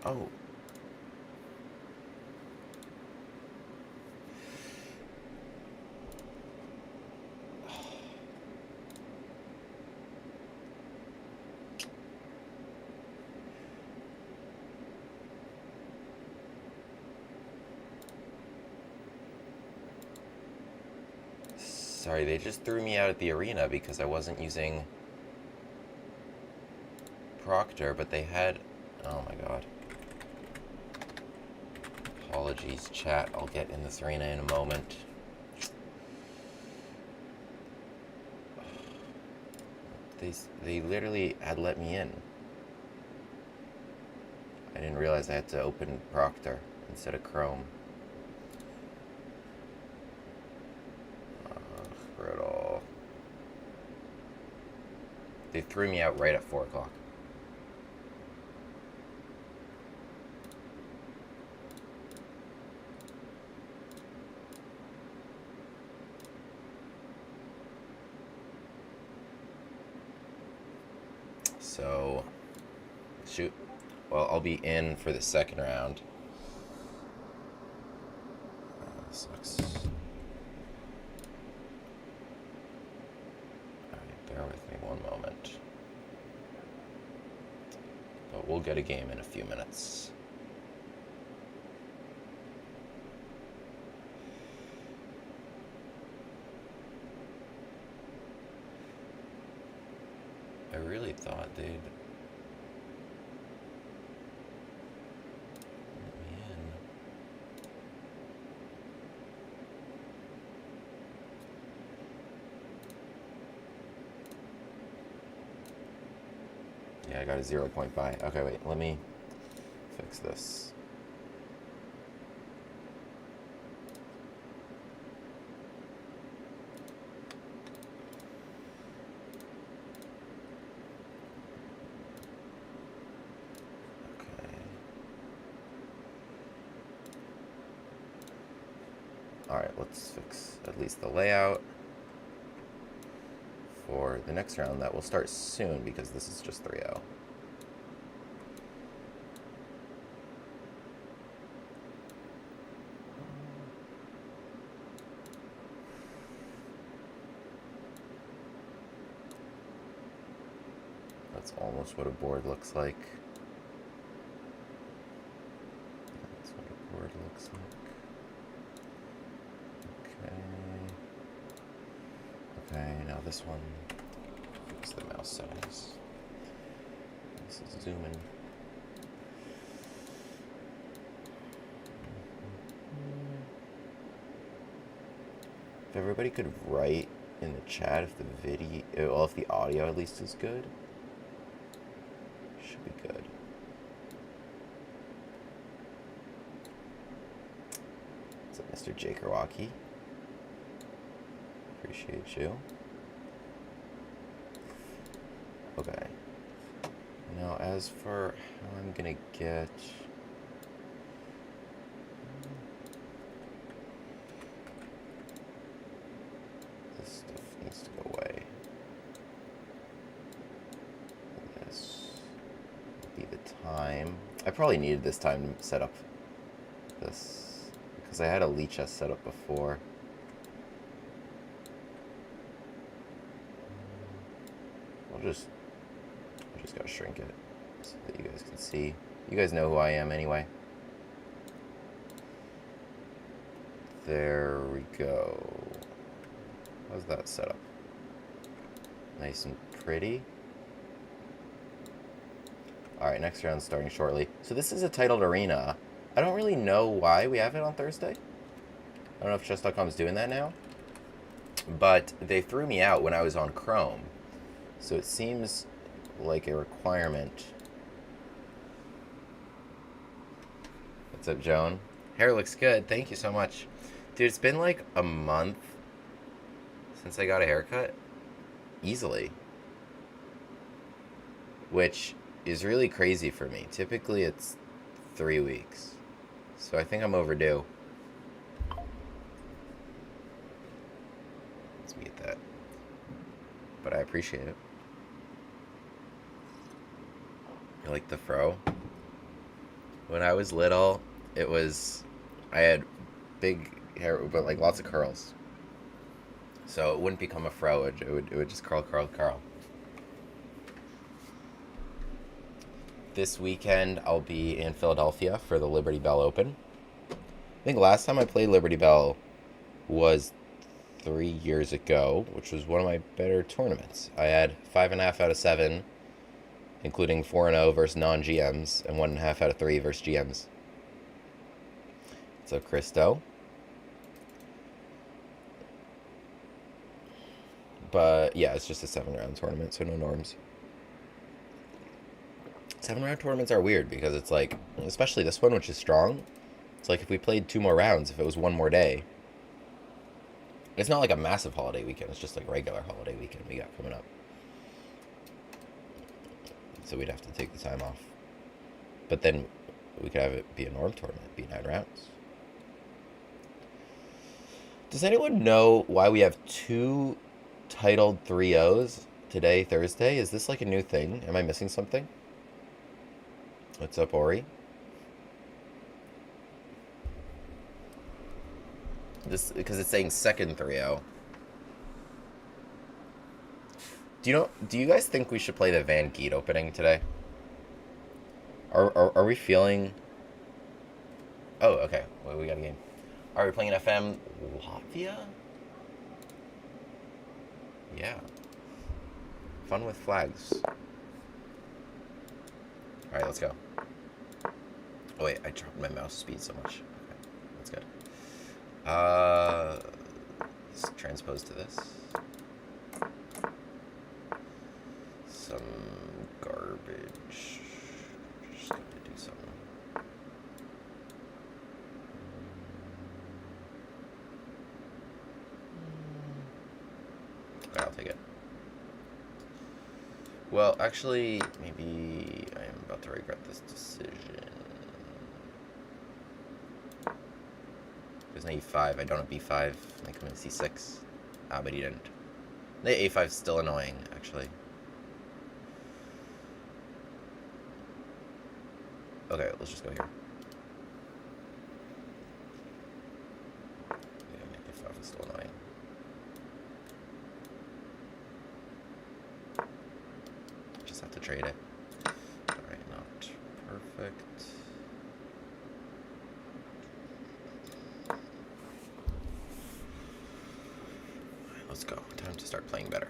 Oh. Sorry, they just threw me out at the arena because I wasn't using Proctor, but they had... Oh my god. Apologies, chat. I'll get in this arena in a moment. They literally had let me in. I didn't realize I had to open Proctor instead of Chrome. Brutal. They threw me out right at 4 o'clock. So, shoot. Well, I'll be in for the second round. Sucks. Alright, bear with me one moment. But we'll get a game in a few minutes. I really thought they'd let me in. Yeah, I got a 0-point buy. Okay, wait, let me fix this. Alright, let's fix at least the layout for the next round that will start soon because this is just 3-0. That's almost what a board looks like. That's what a board looks like. Okay, now this one, fix the mouse settings. This is zooming. If everybody could write in the chat if the video, well, if the audio at least is good, should be good. What's up, Mr. Jake Kawaki? Appreciate you. Okay. Now, as for how I'm gonna get... This stuff needs to go away. This would be the time. I probably needed this time to set up this, because I had a leech chest set up before. I just gotta shrink it so that you guys can see. You guys know who I am anyway. There we go. How's that set up? Nice and pretty. Alright, next round's starting shortly. So this is a titled arena. I don't really know why we have it on Thursday. I don't know if chess.com is doing that now. But they threw me out when I was on Chrome. So it seems like a requirement. What's up, Joan? Hair looks good. Thank you so much. Dude, it's been like a month since I got a haircut. Easily. Which is really crazy for me. Typically it's 3 weeks. So I think I'm overdue. Let's mute that. But I appreciate it. You like the fro? When I was little, it was I had big hair, but like lots of curls. So it wouldn't become a fro. It would just curl, curl, curl. This weekend, I'll be in Philadelphia for the Liberty Bell Open. I think last time I played Liberty Bell was 3 years ago, which was one of my better tournaments. I had 5.5 out of 7, including 4-0 versus non-GMs, and 1.5 out of 3 versus GMs. So Christo. But yeah, it's just a 7-round tournament, so no norms. 7-round tournaments are weird because it's like, especially this one, which is strong. It's like if we played 2 more rounds, if it was 1 more day. It's not like a massive holiday weekend. It's just like regular holiday weekend we got coming up. So we'd have to take the time off. But then we could have it be a norm tournament, be 9 rounds. Does anyone know why we have 2 titled 3-0s today, Thursday? Is this like a new thing? Am I missing something? What's up, Ori? This because it's saying second 3-0. Do you guys think we should play the Van Geet opening today? Are we feeling? Oh, okay. Well, we got a game. Are we playing an FM Latvia? Yeah. Fun with flags. All right, let's go. Oh wait, I dropped my mouse speed so much. Okay, that's good. Let's transpose to this. Some garbage. Just gonna do something. I'll take it. Well, actually, maybe I am about to regret this decision. There's an a5. I don't have b5. I come in c6. Ah, but he didn't. The a5 is still annoying, actually. Okay, let's just go here. Yeah, a5 is still annoying. Just have to trade it. Alright, not perfect. Let's go. Time to start playing better.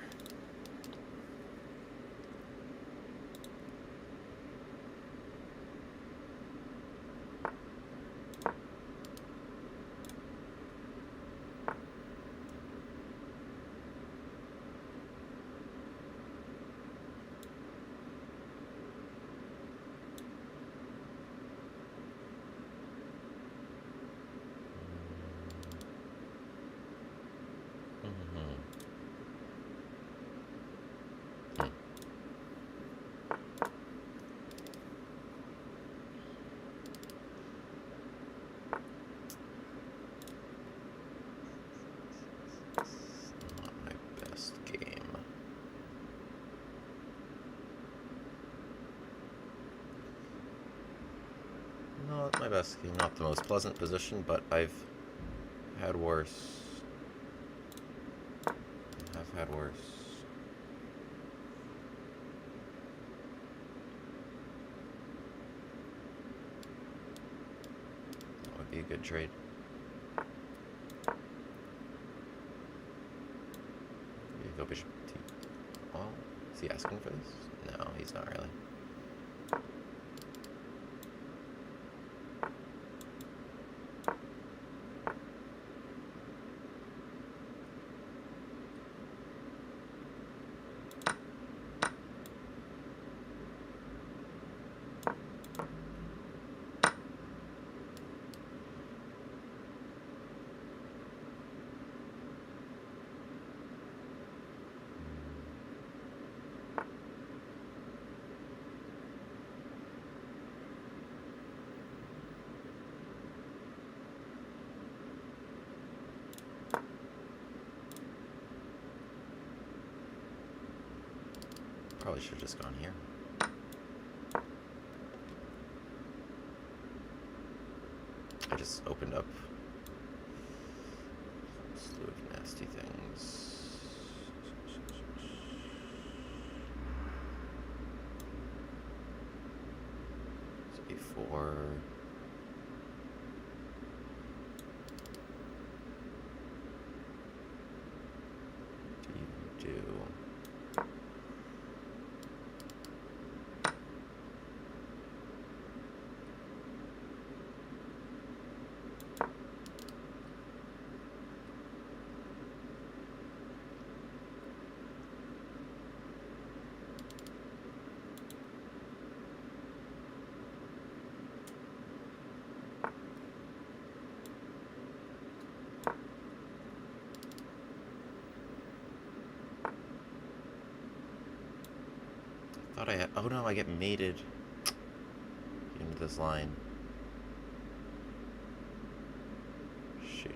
Not my best game, not the most pleasant position, but I've had worse. I've had worse. That would be a good trade. Go bishop t. Oh, is he asking for this? No, he's not really. Probably should have just gone here. I just opened up a slew of nasty things. So before... do... Thought I had... Oh no, I get mated into this line. Shoot.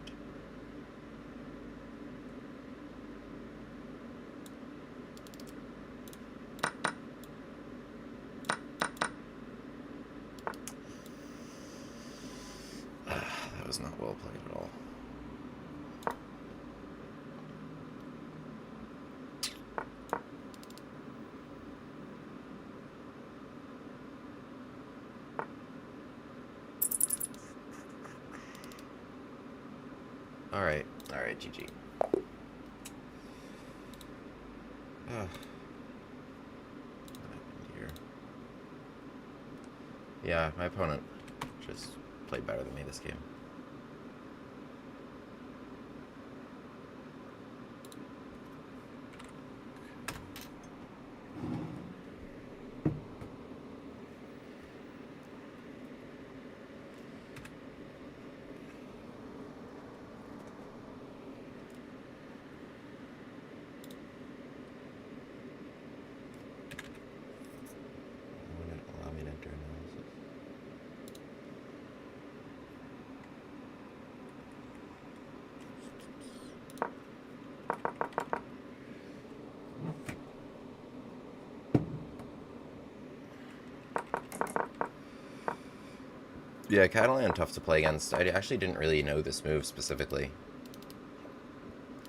That was not well played at all. Alright, GG. What happened here? Yeah, my opponent just played better than me this game. Yeah, Catalan tough to play against. I actually didn't really know this move specifically.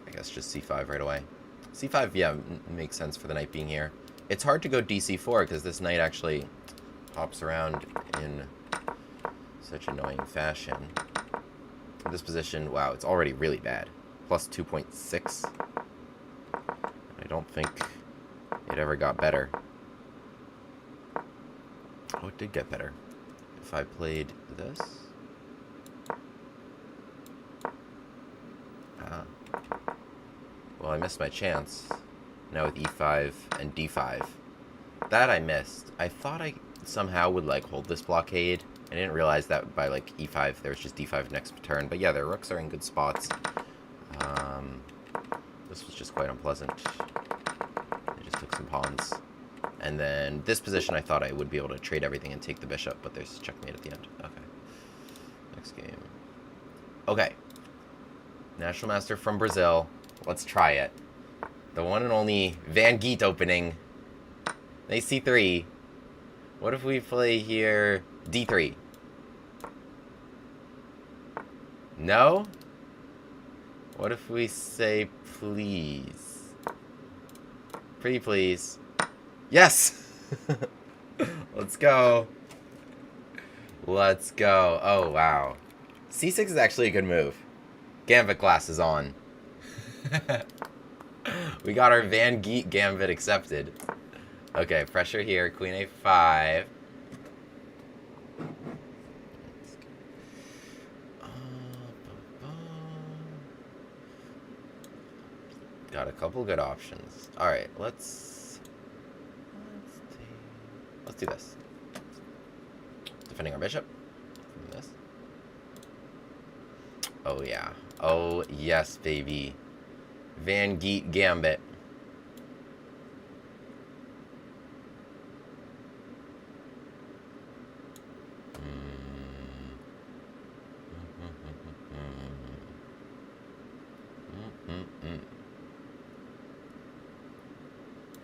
I guess just c5 right away. c5, yeah, makes sense for the knight being here. It's hard to go dc4 because this knight actually hops around in such annoying fashion. This position, wow, it's already really bad. Plus 2.6. I don't think it ever got better. Oh, it did get better. If I played this... Well, I missed my chance. Now with e5 and d5. That I missed. I thought I somehow would, like, hold this blockade. I didn't realize that by, like, e5, there was just d5 next turn. But yeah, their rooks are in good spots. This was just quite unpleasant. I just took some pawns. And then this position, I thought I would be able to trade everything and take the bishop, but there's checkmate at the end. Okay. Next game. Okay. National Master from Brazil. Let's try it. The one and only Van Geet opening. Knight c3. What if we play here d3? No? What if we say please? Pretty please. Yes! Let's go. Let's go. Oh, wow. c6 is actually a good move. Gambit glass is on. We got our Van Geet Gambit accepted. Okay, pressure here. Queen a5. Got a couple good options. Alright, let's do this. Defending our bishop from this. Oh yeah. Oh yes, baby. Van Geet Gambit.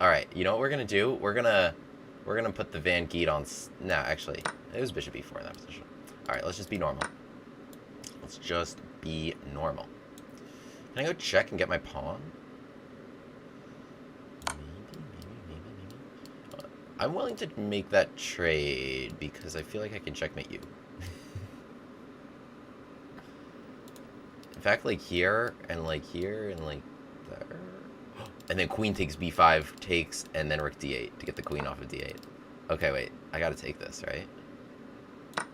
Alright, you know what we're gonna do? We're gonna put the Van Geet on... No, actually, it was bishop e4 in that position. Alright, let's just be normal. Let's just be normal. Can I go check and get my pawn? Maybe. I'm willing to make that trade because I feel like I can checkmate you. In fact, like here, and like here, and like there. And then queen takes b5, takes, and then rook d8 to get the queen off of d8. Okay, wait. I gotta take this, right?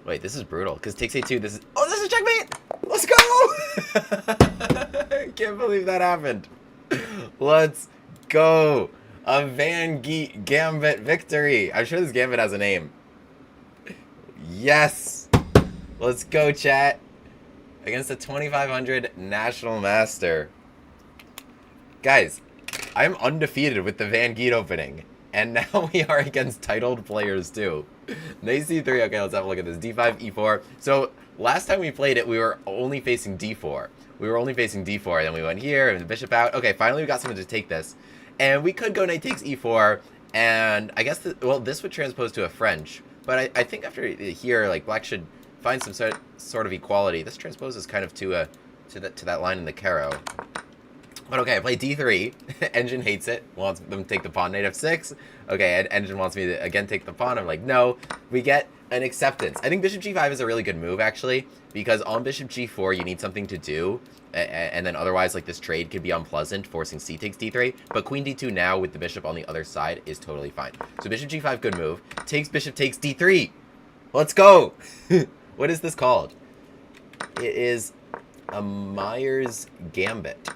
Wait, this is brutal. Because takes a2, this is... Oh, this is checkmate! Let's go! I can't believe that happened. Let's go! A Van Gambit victory! I'm sure this Gambit has a name. Yes! Let's go, chat. Against the 2500 National Master. Guys, I'm undefeated with the Van Geet opening. And now we are against titled players too. Knight c3, okay, let's have a look at this. d5, e4. So, last time we played it, we were only facing d4. We were only facing d4, and then we went here, and the bishop out. Okay, finally we got someone to take this. And we could go knight takes e4, and I guess, well, this would transpose to a French. But I think after here, like, black should find some sort of equality. This transposes kind of to that line in the Caro. But okay, I play d3. Engine hates it. Wants them to take the pawn. Knight f6. Okay, Engine wants me to, again, take the pawn. I'm like, no. We get an acceptance. I think bishop g5 is a really good move, actually. Because on bishop g4, you need something to do. And then otherwise, like, this trade could be unpleasant, forcing c takes d3. But queen d2 now with the bishop on the other side is totally fine. So bishop g5, good move. Takes bishop takes d3. Let's go. What is this called? It is a Myers Gambit.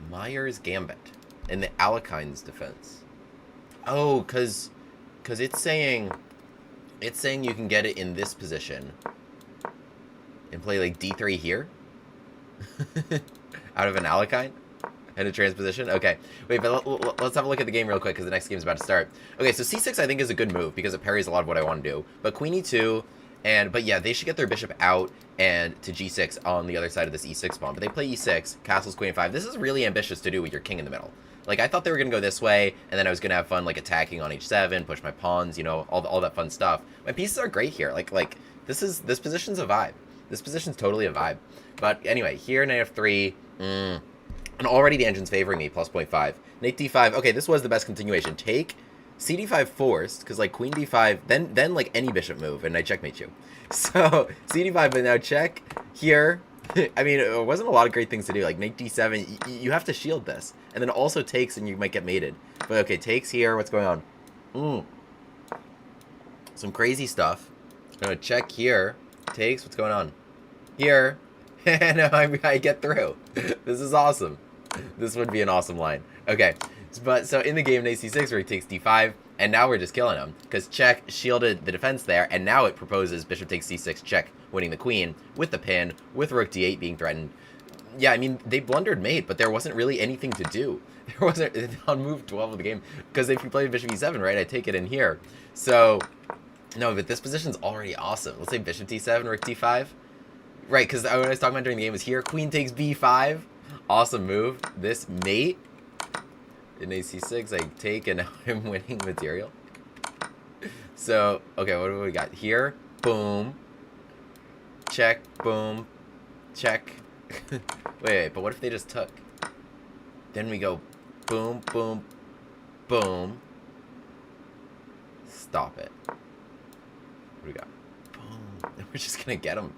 Myers Gambit in the Alekine's defense. Oh, cause it's saying you can get it in this position and play like d3 here out of an Alekine and a transposition. Okay, wait, but let's have a look at the game real quick because the next game is about to start. Okay, so c6 I think is a good move because it parries a lot of what I want to do. But queen e2. But yeah, they should get their bishop out and to g6 on the other side of this e6 pawn. But they play e6, castles, queen 5. This is really ambitious to do with your king in the middle. Like, I thought they were going to go this way, and then I was going to have fun, like, attacking on h7, push my pawns, you know, all that fun stuff. My pieces are great here. Like this position's a vibe. This position's totally a vibe. But anyway, here, knight f3. And already the engine's favoring me, plus 0.5. Knight d5. Okay, this was the best continuation. Take... cd5 forced, because like queen d5, then like any bishop move, and I checkmate you. So cd5, but now check here. I mean, it wasn't a lot of great things to do. Like knight d7, you have to shield this, and then also takes, and you might get mated. But okay, takes here. What's going on? Some crazy stuff. I'm gonna check here. Takes. What's going on? Here. And I get through. This is awesome. This would be an awesome line. Okay. But so in the game, knight c6, where he takes d5, and now we're just killing him because check shielded the defense there, and now it proposes bishop takes c6, check, winning the queen with the pin, with rook d8 being threatened. Yeah, I mean they blundered mate, but there wasn't really anything to do. There wasn't on move 12 of the game because if you play bishop e7, right, I take it in here. So no, but this position's already awesome. Let's say bishop d7, rook d5, right? Because what I was talking about during the game was here, queen takes b5, awesome move. This mate. In ac6, I take, and now I'm winning material. So, okay, what do we got? Here, boom. Check, boom. Check. wait, but what if they just took? Then we go boom, boom, boom. Stop it. What do we got? Boom. We're just gonna get them.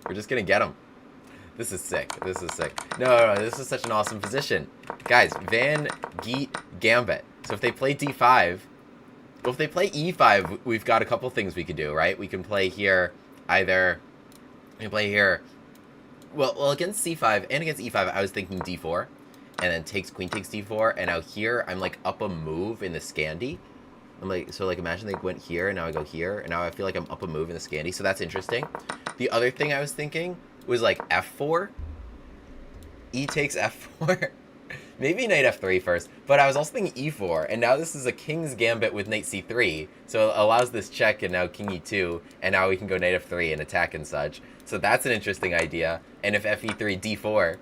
We're just gonna get them. This is sick. This is sick. No, this is such an awesome position. Guys, Van Geet Gambit. So if they play d5, well, if they play e5, we've got a couple things we could do, right? We can play here either... We can play here... Well, against c5 and against e5, I was thinking d4. And then takes, queen takes d4. And now here, I'm like up a move in the Scandi. I'm like, so like imagine they went here, and now I go here. And now I feel like I'm up a move in the Scandi. So that's interesting. The other thing I was thinking... was like f4, e takes f4, maybe knight f3 first, but I was also thinking e4, and now this is a king's gambit with knight c3, so it allows this check, and now king e2, and now we can go knight f3 and attack and such, so that's an interesting idea, and if fe3, d4,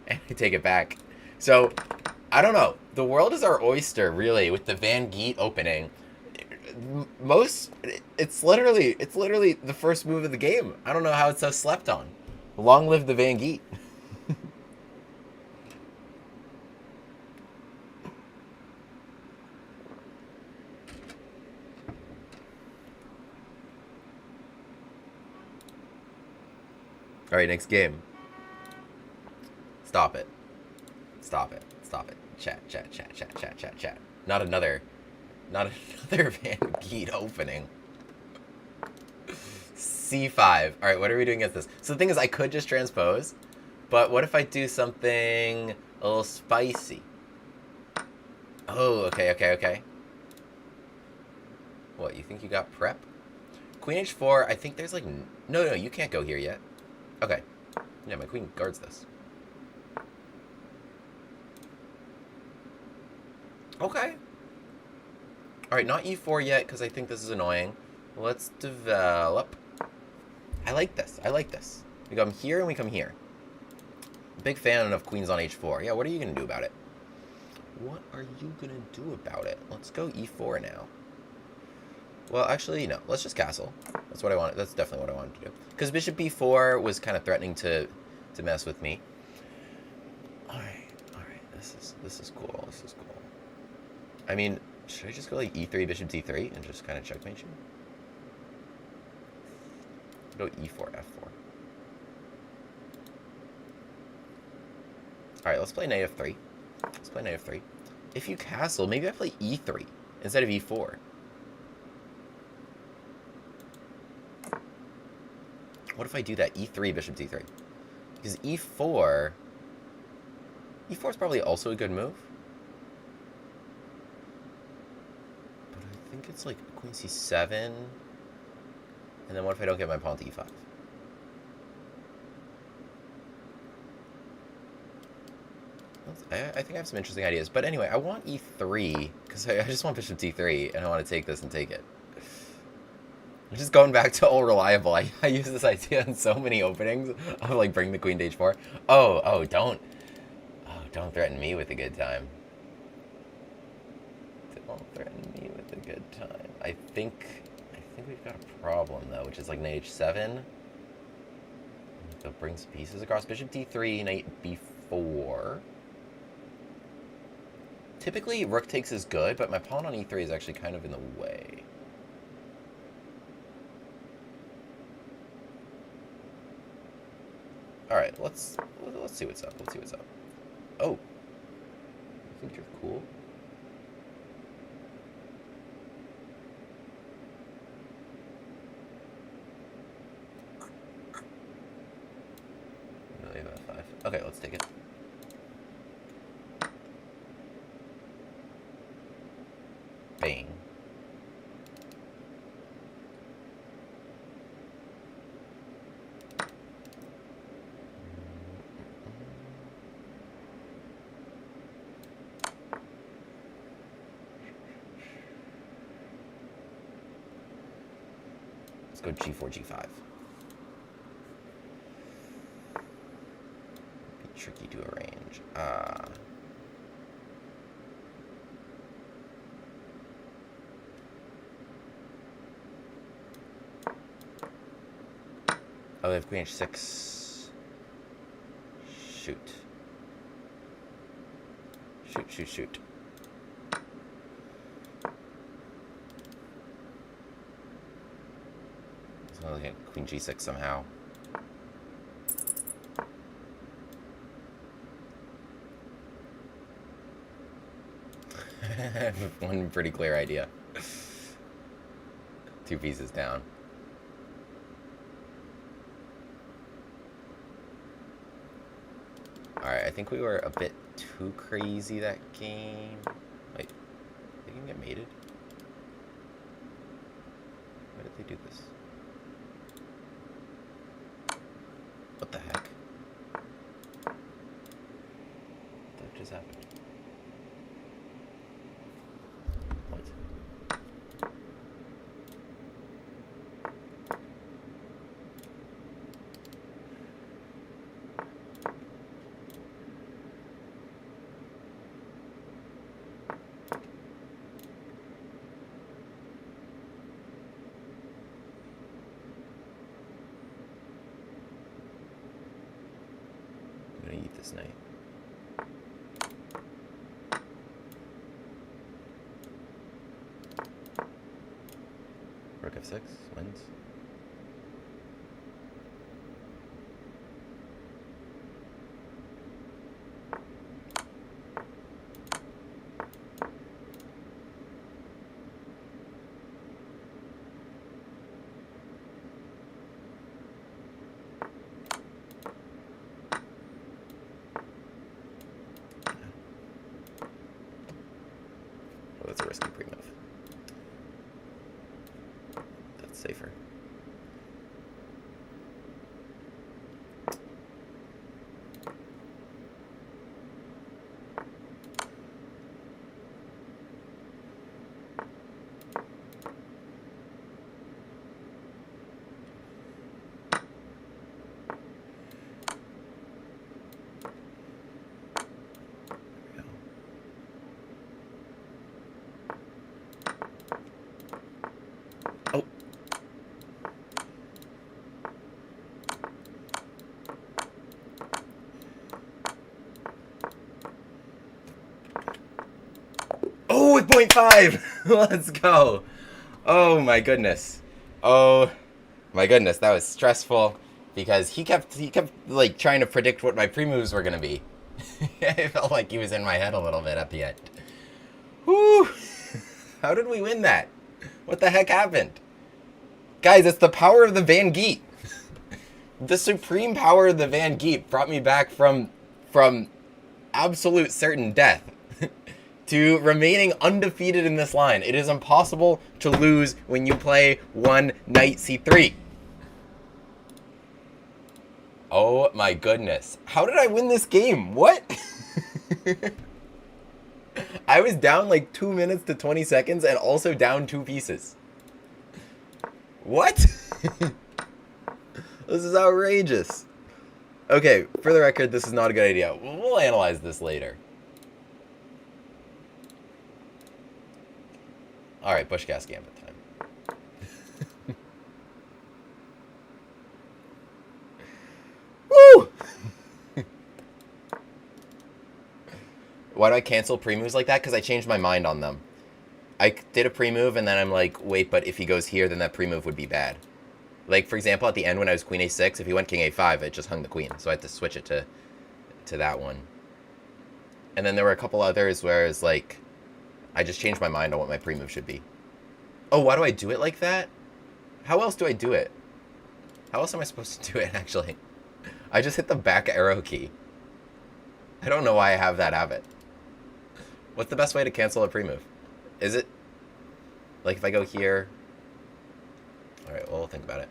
and I take it back. So, I don't know, the world is our oyster, really, with the Van Geet opening. most it's literally the first move of the game. I don't know how it's so slept on. Long live the Van Geet. All right, next game. Stop it. Stop it. Stop it. Chat, chat, chat, chat, chat, chat, chat. Not another Van Geet opening. C5. All right, what are we doing against this? So the thing is, I could just transpose, but what if I do something a little spicy? Oh, okay. What, you think you got prep? Queen h4, I think there's like... No, you can't go here yet. Okay. Yeah, my queen guards this. Okay. Alright, not e4 yet, because I think this is annoying. Let's develop. I like this. We come here and we come here. Big fan of queens on h4. Yeah, what are you going to do about it? Let's go e4 now. Well, actually, no. Let's just castle. That's what I want. That's definitely what I wanted to do. Because bishop b4 was kind of threatening to mess with me. All right. This is cool. I mean, should I just go like e3, bishop d3, and just kind of checkmate you? Go e4, f4. All right, let's play knight f3. If you castle, maybe I play e3 instead of e4. What if I do that? E3, bishop d3. Because e4 is probably also a good move. But I think it's like queen c7. And then what if I don't get my pawn to e5? I think I have some interesting ideas. But anyway, I want e3, because I just want bishop d3, and I want to take this and take it. I'm just going back to old reliable. I use this idea in so many openings of like bring the queen to h4. Don't threaten me with a good time. Don't threaten me with a good time. I think we've got a problem though, which is like knight h7. That brings pieces across. Bishop d3, knight b4. Typically, rook takes is good, but my pawn on e3 is actually kind of in the way. All right, let's see what's up. Oh, I think you're cool. Really have f5. Okay, let's take it. Bang. Let's go g4, g5. Be tricky to arrange. Oh, they have queen h6. Shoot. So I'm looking at queen g6 somehow. I have one pretty clear idea. 2 pieces down. Alright, I think we were a bit too crazy that game. Wait, they can get mated? Why did they do this? What the heck? What just happened? What? beat this knight. Rook f6 wins. Oh, that's a risky pre-move. That's safer. Oh. Oh, with 0.5! Let's go. Oh my goodness. Oh my goodness, that was stressful because he kept like trying to predict what my pre-moves were gonna be. I felt like he was in my head a little bit at the end. Whew! How did we win that? What the heck happened? Guys, it's the power of the Van Geet. The supreme power of the Van Geet brought me back from absolute certain death to remaining undefeated in this line. It is impossible to lose when you play one knight c3. Oh my goodness. How did I win this game? What? I was down like 2 minutes to 20 seconds and also down 2 pieces. What? This is outrageous. Okay, for the record, this is not a good idea. We'll analyze this later. Alright, Bushcast Gambit time. Woo! Why do I cancel pre-moves like that? Because I changed my mind on them. I did a pre-move and then I'm like, wait, but if he goes here, then that pre-move would be bad. Like, for example, at the end when I was queen a6, if he went king a5, it just hung the queen. So I had to switch it to that one. And then there were a couple others where it's like, I just changed my mind on what my pre-move should be. Oh, why do I do it like that? How else do I do it? How else am I supposed to do it, actually? I just hit the back arrow key. I don't know why I have that habit. What's the best way to cancel a pre-move? Is it, like, if I go here? Alright, well, we'll think about it.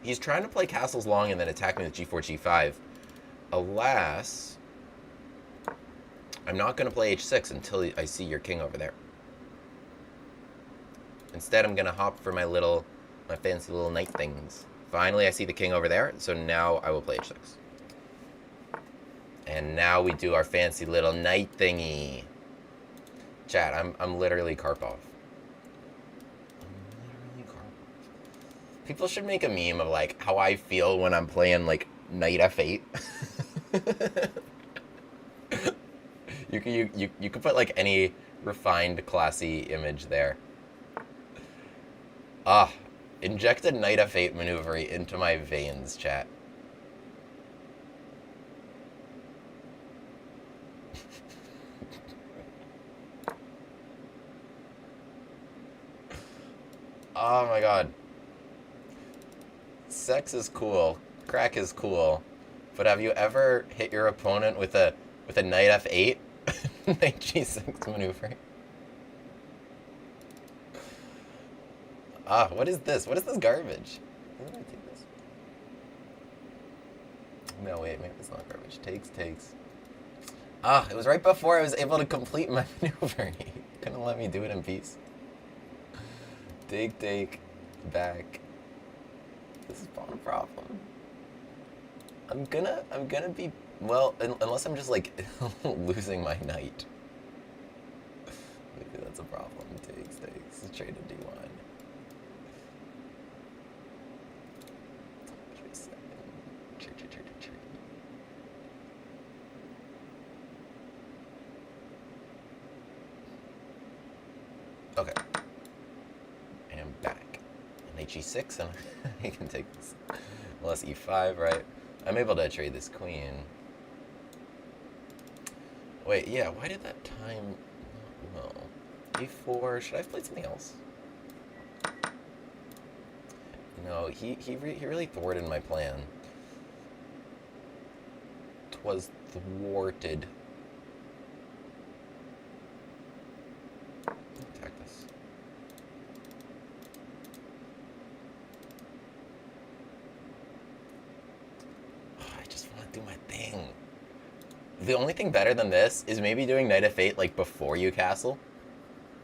He's trying to play castles long and then attack me with g4, g5. Alas, I'm not going to play h6 until I see your king over there. Instead, I'm going to hop for my fancy little knight things. Finally, I see the king over there, so now I will play h6. And now we do our fancy little knight thingy. Chat, I'm literally Karpov. People should make a meme of, like, how I feel when I'm playing, like, knight f8. You could put, like, any refined, classy image there. Ah, inject a knight f8 maneuver into my veins, chat. Oh my god. Sex is cool, crack is cool, but have you ever hit your opponent with a knight f8? Knight g6 maneuver. Ah, what is this? What is this garbage? Why did I take this? No, wait, maybe it's not garbage. Takes. Ah, it was right before I was able to complete my maneuver. Couldn't let me do it in peace. Take, back. This is pawn problem. I'm gonna be, well, unless I'm just, like, losing my knight. That's a problem. Takes. Trade to D1. Okay. And I'm back. And HE6, and I can take this. Unless E5, right? I'm able to trade this queen. Wait, yeah, why did that time... No. E4, should I have played something else? No, he really thwarted my plan. 'Twas thwarted. Attack this. Oh, I just want to do my thing. The only thing better than this is maybe doing Knight F8 like before you castle.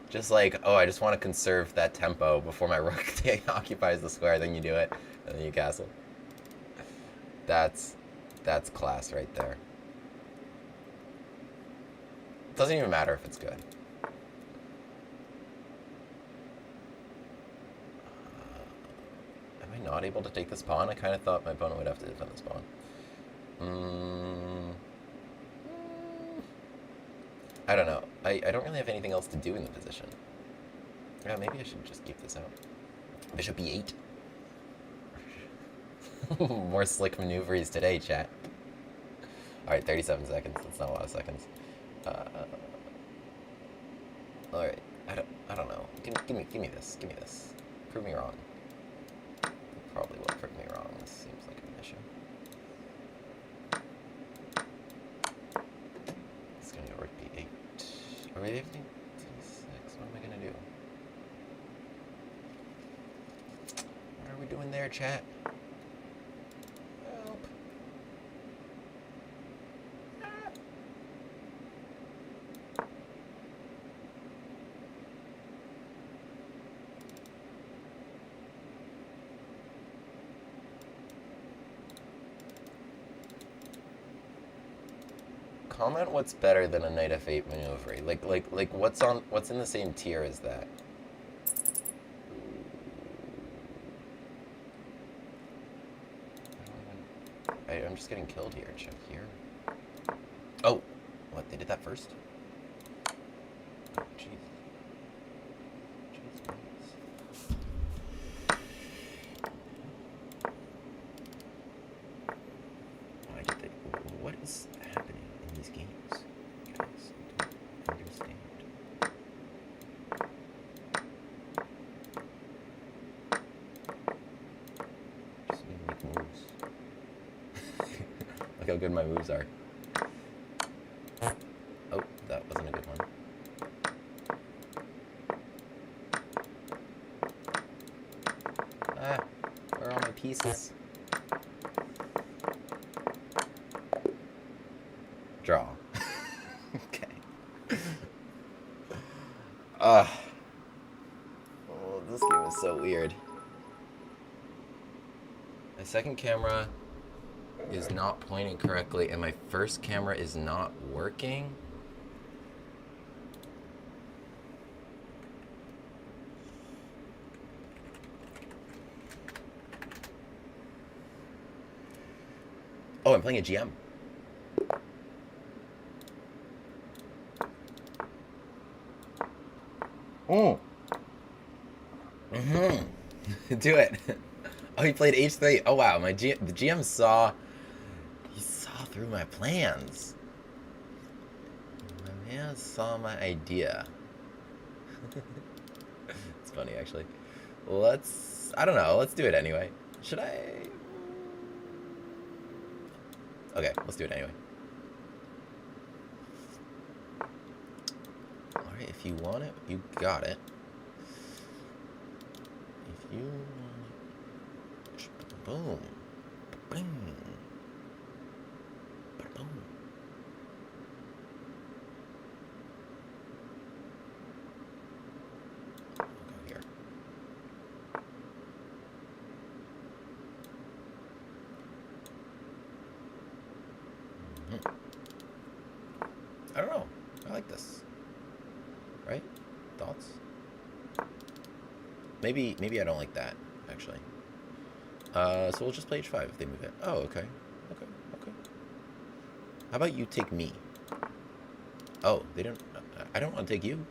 Just like, oh, I just want to conserve that tempo before my rook occupies the square, then you do it, and then you castle. That's class right there. It doesn't even matter if it's good. Am I not able to take this pawn? I kind of thought my opponent would have to defend this pawn. I don't know. I don't really have anything else to do in the position. Yeah, maybe I should just keep this out. Bishop E8. More slick maneuvers today, chat. Alright, 37 seconds. That's not a lot of seconds. Alright. I don't know. Give me this. Give me this. Prove me wrong. Probably will prove me wrong. This seems like an issue. It's gonna go rook B8. Are we leaving D6? What am I gonna do? What are we doing there, chat? Help. Comment what's better than a Knight F8 maneuver. Like what's in the same tier as that? I'm just getting killed here. Check here. Oh, what? They did that first? Oh, jeez. What is happening in these games? I don't understand. Just need to make moves. Look how good my moves are. Oh, that wasn't a good one. Ah, where are all my pieces? Draw. Okay. Oh, this game is so weird. My second camera is not pointing correctly, and my first camera is not working. Oh, I'm playing a GM. Oh. Do it. Oh, he played H3. Oh wow, the GM saw through my plans. My man saw my idea. It's funny actually. I don't know, let's do it anyway. Should I? Okay, let's do it anyway. Alright, if you want it, you got it. If you want it, boom, boom, boom. I'll go here. I don't know. I like this. Right? Thoughts? Maybe I don't like that, actually. So we'll just play h5 if they move it. Oh, okay. Okay, okay. How about you take me? Oh, they don't... I don't want to take you.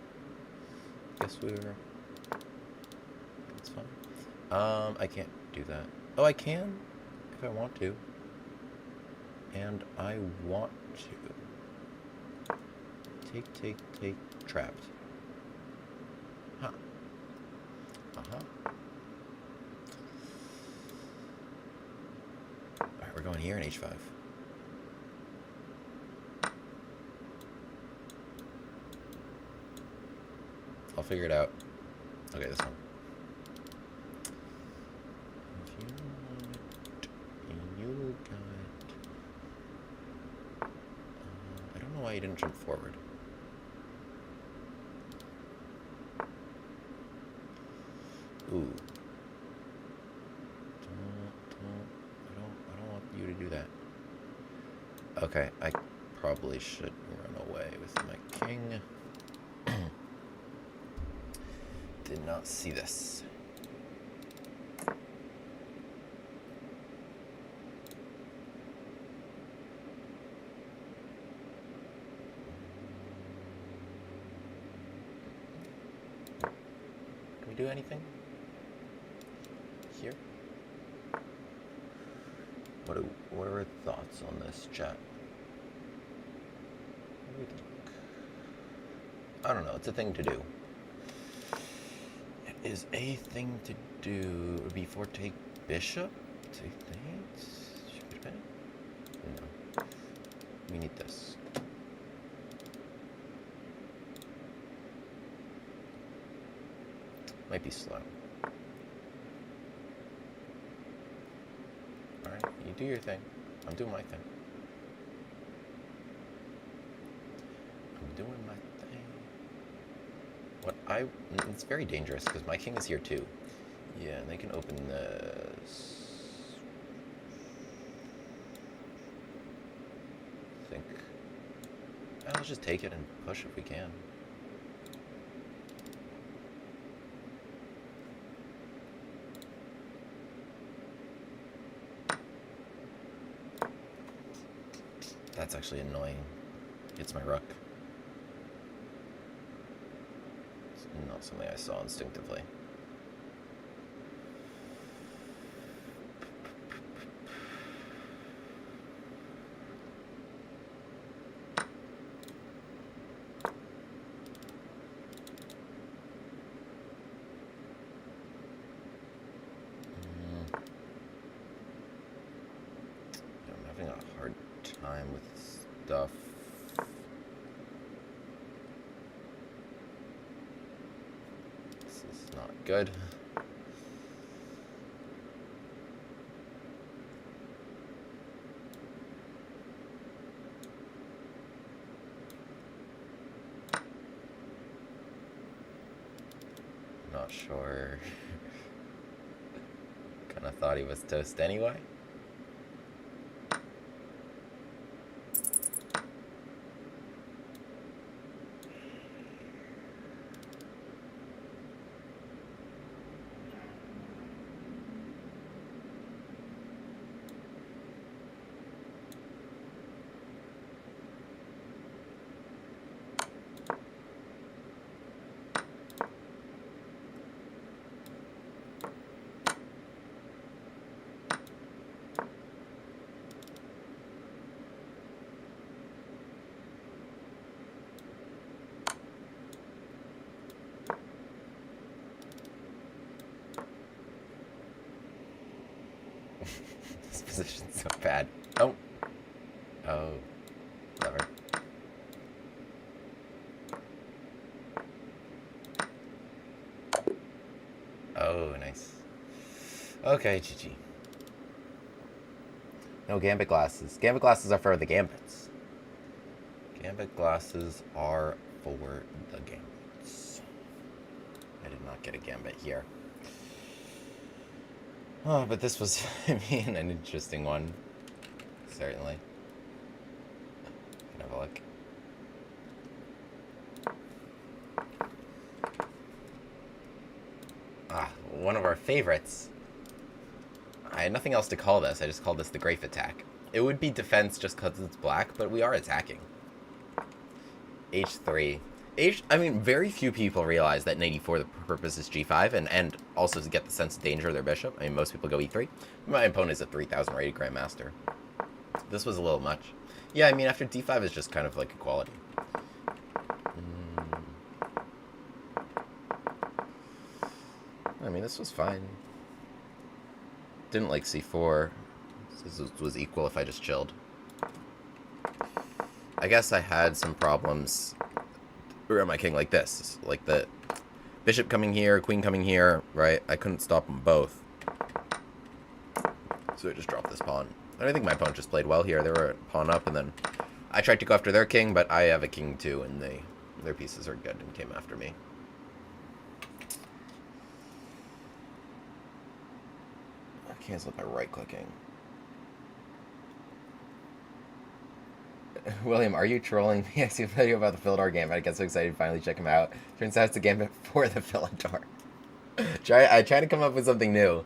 Guess we're... That's fine. I can't do that. Oh, I can? If I want to. And I want to. Take, trapped. Huh. Uh-huh. Alright, we're going here in h5. I'll figure it out. Okay, this one. You got... I don't know why you didn't jump forward. Ooh. I don't want you to do that. Okay, I probably should run away with my king. Did not see this. Can we do anything here? What are our thoughts on this, chat? What do we think? I don't know. It's a thing to do. It is a thing to do. Before take bishop? Take things? Should it be? No. We need this. Might be slow. Alright, you do your thing. I'm doing my thing. I'm doing my thing. It's very dangerous because my king is here too. Yeah, and they can open this. I think. Let's just take it and push if we can. That's actually annoying. It's my rook. It's not something I saw instinctively. I'm having a hard time with stuff. This is not good. Not sure. Kind of thought he was toast anyway. This position's so bad. Oh. Oh. Clever. Oh, nice. Okay, GG. No Gambit glasses. Gambit glasses are for the Gambits. Gambit glasses are for the Gambits. I did not get a Gambit here. Oh, but this was, I mean, an interesting one. Certainly. Can have a look. Ah, one of our favorites. I had nothing else to call this. I just called this the Grafe attack. It would be defense just because it's black, but we are attacking. H3. I mean, very few people realize that in 84 the purpose is G5, and also to get the sense of danger of their bishop. I mean, most people go E3. My opponent is a 3,000 rated Grandmaster. This was a little much. Yeah, I mean, after D5 is just kind of like equality. I mean, this was fine. Didn't like C4. This was equal if I just chilled. I guess I had some problems around my king like this. Like the bishop coming here, queen coming here, right? I couldn't stop them both. So I just dropped this pawn. And I think my opponent just played well here. They were a pawn up, and then I tried to go after their king, but I have a king too, and their pieces are good and came after me. I cancel it by right-clicking. William, are you trolling me? I see a video about the Philidor Gambit. I get so excited to finally check him out. Turns out it's a Gambit for the Philidor. I try to come up with something new.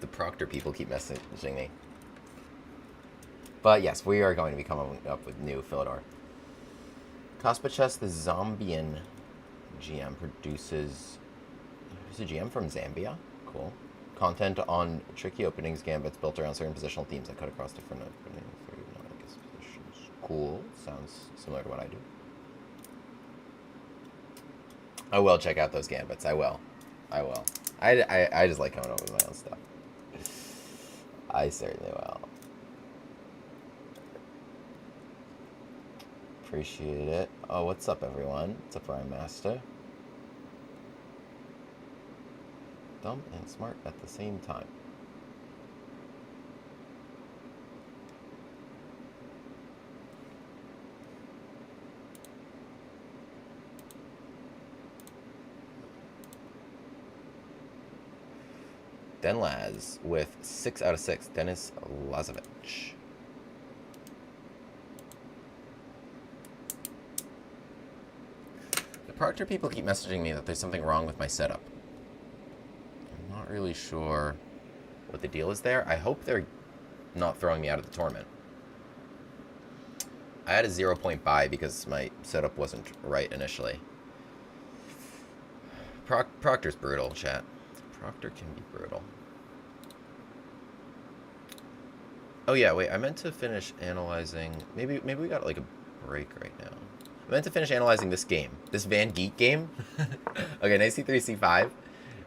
The Proctor people keep messaging me. But yes, we are going to be coming up with new Philidor. Cospaches, the Zombian GM, produces... There's a GM from Zambia. Cool. Content on tricky openings gambits built around certain positional themes that cut across different openings. Positions. Cool. Sounds similar to what I do. I will check out those gambits. I will. I just like coming up with my own stuff. I certainly will. Appreciate it. Oh, what's up, everyone? What's up, Ryan Master? Dumb and smart at the same time. Denlaz with 6 out of 6. Denis Lazovic. The Proctor people keep messaging me that there's something wrong with my setup. I'm not really sure what the deal is there. I hope they're not throwing me out of the tournament. I had a 0-point buy because my setup wasn't right initially. Proctor's brutal, chat. Proctor can be brutal. Oh yeah, wait, I meant to finish analyzing... Maybe we got like a break right now. I meant to finish analyzing this game. This Van Geek game. Okay, knight c3, c5.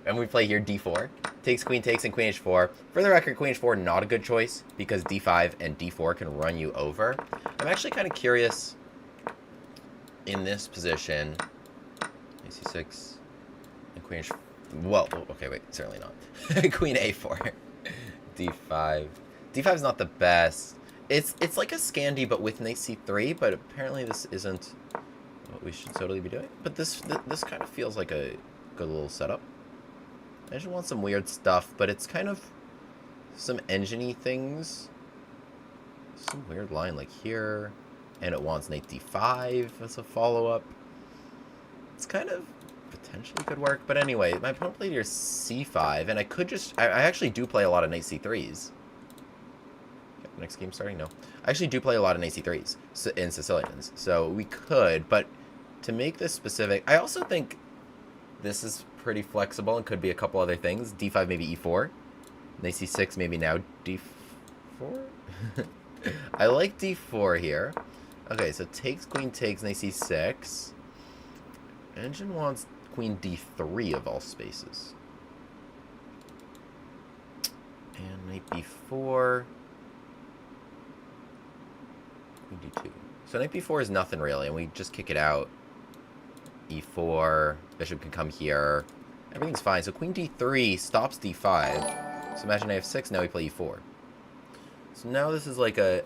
And we play here d4. Takes, and queen h4. For the record, queen h4 not a good choice because d5 and d4 can run you over. I'm actually kind of curious in this position. Knight c6 and queen h4. Well, okay, wait, certainly not. Queen a4. d5. d5 is not the best. It's like a Scandi, but with knight c3, but apparently this isn't what we should totally be doing. But this kind of feels like a good little setup. I just want some weird stuff, but it's kind of some engine-y things. Some weird line like here, and it wants knight d5 as a follow-up. It's kind of potentially could work, but anyway, my opponent played here c5, and I could just... I actually do play a lot of knight c3s. Next game starting? No. I actually do play a lot of knight c3s in Sicilians, so we could, but to make this specific... I also think this is pretty flexible and could be a couple other things. d5 maybe e4. Knight c6 maybe now d4. d4? I like d4 here. Okay, so takes, queen takes, knight c6. Engine wants queen d3 of all spaces. And knight b4. Queen d2. So knight b4 is nothing really, and we just kick it out. e4. Bishop can come here. Everything's fine. So queen d3 stops d5. So imagine I have 6, now we play e4. So now this is like a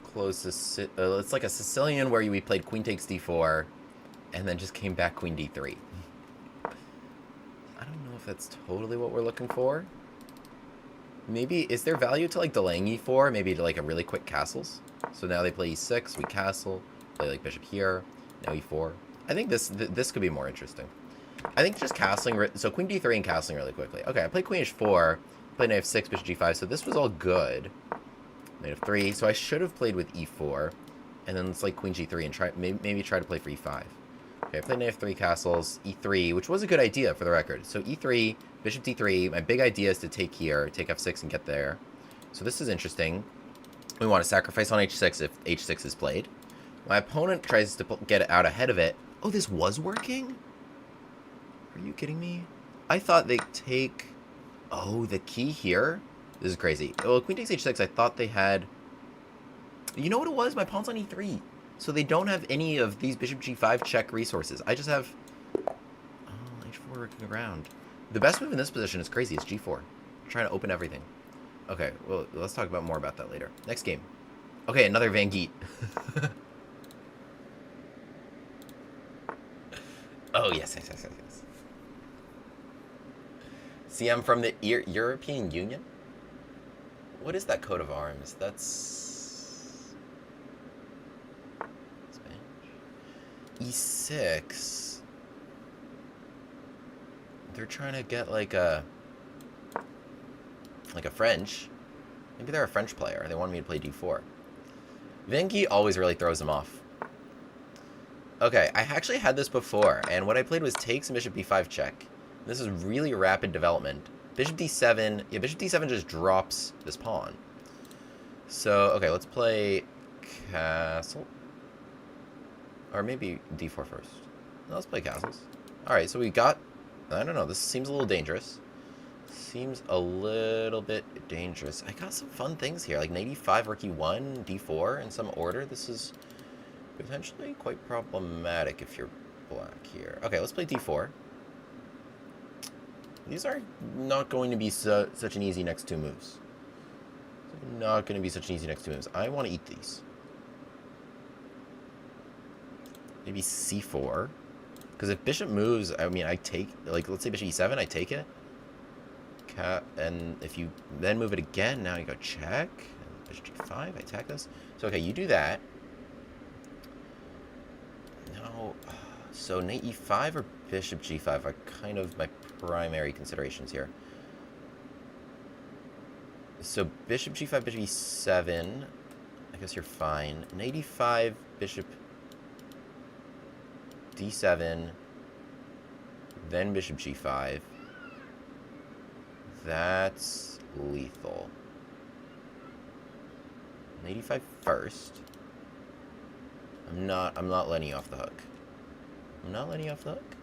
close, it's like a Sicilian where we played queen takes d4, and then just came back queen d3. I don't know if that's totally what we're looking for. Maybe, is there value to like delaying e4? Maybe to like a really quick castles? So now they play e6, we castle, play like bishop here, now e4. I think this could be more interesting. I think just castling, so queen d3 and castling really quickly. Okay, I played queen h4, played knight f6, bishop g5, so this was all good. Knight f3, so I should have played with e4, and then let's like queen g3 and try maybe try to play for e5. Okay, I played knight f3 castles, e3, which was a good idea for the record. So e3, bishop d3, my big idea is to take here, take f6 and get there. So this is interesting. We want to sacrifice on h6 if h6 is played. My opponent tries to get out ahead of it. Oh, this was working? Are you kidding me? I thought they take... Oh, the key here? This is crazy. Well, queen takes h6, I thought they had... You know what it was? My pawn's on e3. So they don't have any of these bishop g5 check resources. I just have... Oh, h4 working around. The best move in this position is crazy. It's g4. I'm trying to open everything. Okay, well, let's talk about more about that later. Next game. Okay, another Van Geet. Oh, yes. See, I'm from the European Union? What is that coat of arms? That's... Spanish? E6. They're trying to get like a French. Maybe they're a French player. They want me to play d4. Van Geet always really throws them off. Okay, I actually had this before, and what I played was takes and bishop b5 check. This is really rapid development. Bishop d7, yeah, bishop d7 just drops this pawn. So, okay, let's play castle. Or maybe d4 first. No, let's play castles. Alright, so we got, I don't know, this seems a little dangerous. Seems a little bit dangerous. I got some fun things here, like knight e5, rook e1, d4 in some order. This is potentially quite problematic if you're black here. Okay, let's play d4. These are not going to be such an easy next two moves. Not going to be such an easy next two moves. I want to eat these. Maybe c4. Because if bishop moves, I mean, I take, like, let's say bishop e7, I take it. And if you then move it again, now you go check. And bishop g5, I attack this. So, okay, you do that. Now, so knight e5 or bishop g5 are kind of my primary considerations here. So bishop g5, bishop e7, I guess you're fine. Knight e5, bishop d7, then bishop g5. That's lethal. Knight e5 first. I'm not letting you off the hook. I'm not letting you off the hook.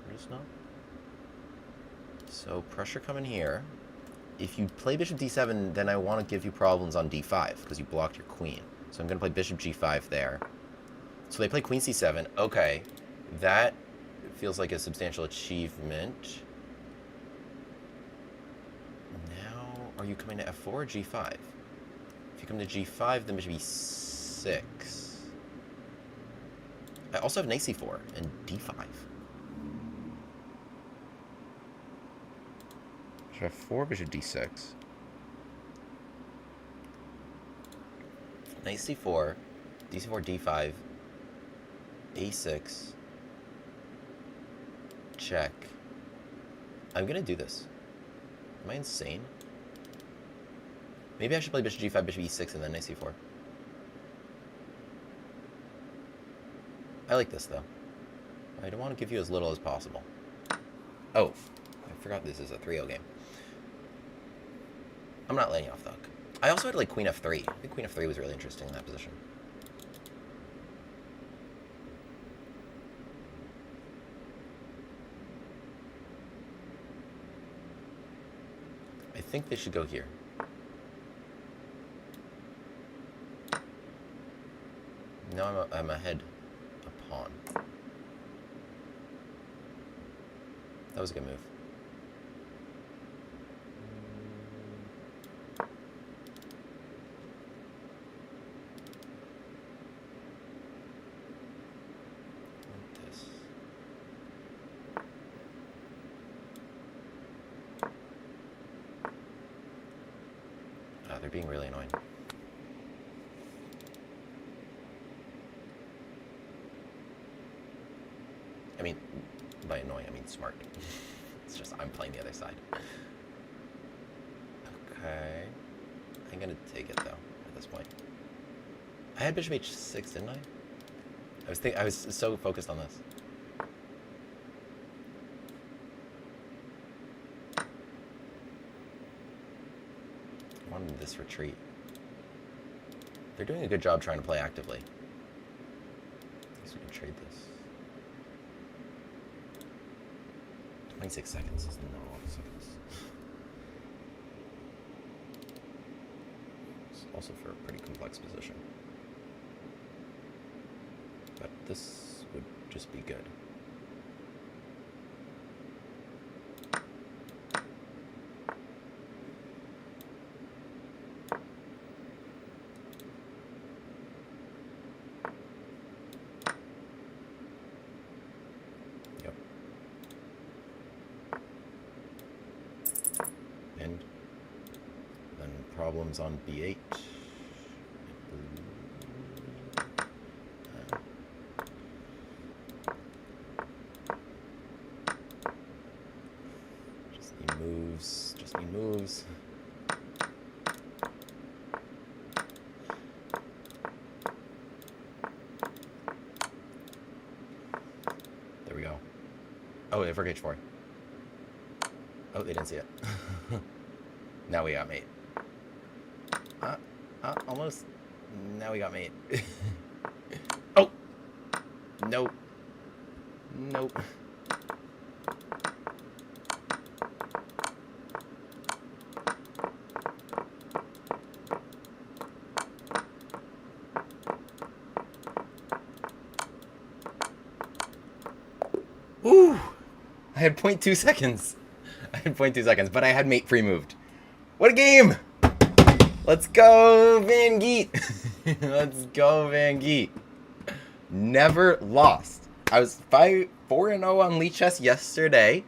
I'm just not. So pressure coming here. If you play bishop d7, then I want to give you problems on d5 because you blocked your queen. So I'm going to play bishop g5 there. So they play queen c7. Okay, that feels like a substantial achievement. Now, are you coming to f4 or g5? If you come to g5, then bishop e6. I also have knight c4 and d5. Should have 4 bishop d6. Knight c4, d4, d5, a6, check. I'm gonna do this. Am I insane? Maybe I should play bishop g5, bishop e6, and then knight c4. I like this, though. I don't want to give you as little as possible. Oh, I forgot this is a 3-0 game. I'm not letting you off the hook. I also had like queen f3. I think queen f3 was really interesting in that position. I think they should go here. No, I'm ahead a pawn. That was a good move. This. They're being really annoying. I mean, by annoying, I mean smart. It's just I'm playing the other side. Okay. I'm gonna take it though at this point. I had bishop h6, didn't I? I was so focused on this. I wanted this retreat. They're doing a good job trying to play actively. I guess we can trade this. 26 seconds is not a lot of seconds. It's also for a pretty complex position. But this would just be good. Yep. And then problems on b8. Just need moves. There we go. Oh, they forgot h4. Oh, they didn't see it. Now we got mate. Almost. Now we got mate. Oh! Nope. Nope. Ooh! I had 0.2 seconds. I had 0.2 seconds, but I had mate pre-moved. What a game! Let's go, Van Geet! Let's go, Van Geet. Never lost. I was 4-0 on Lee Chess yesterday,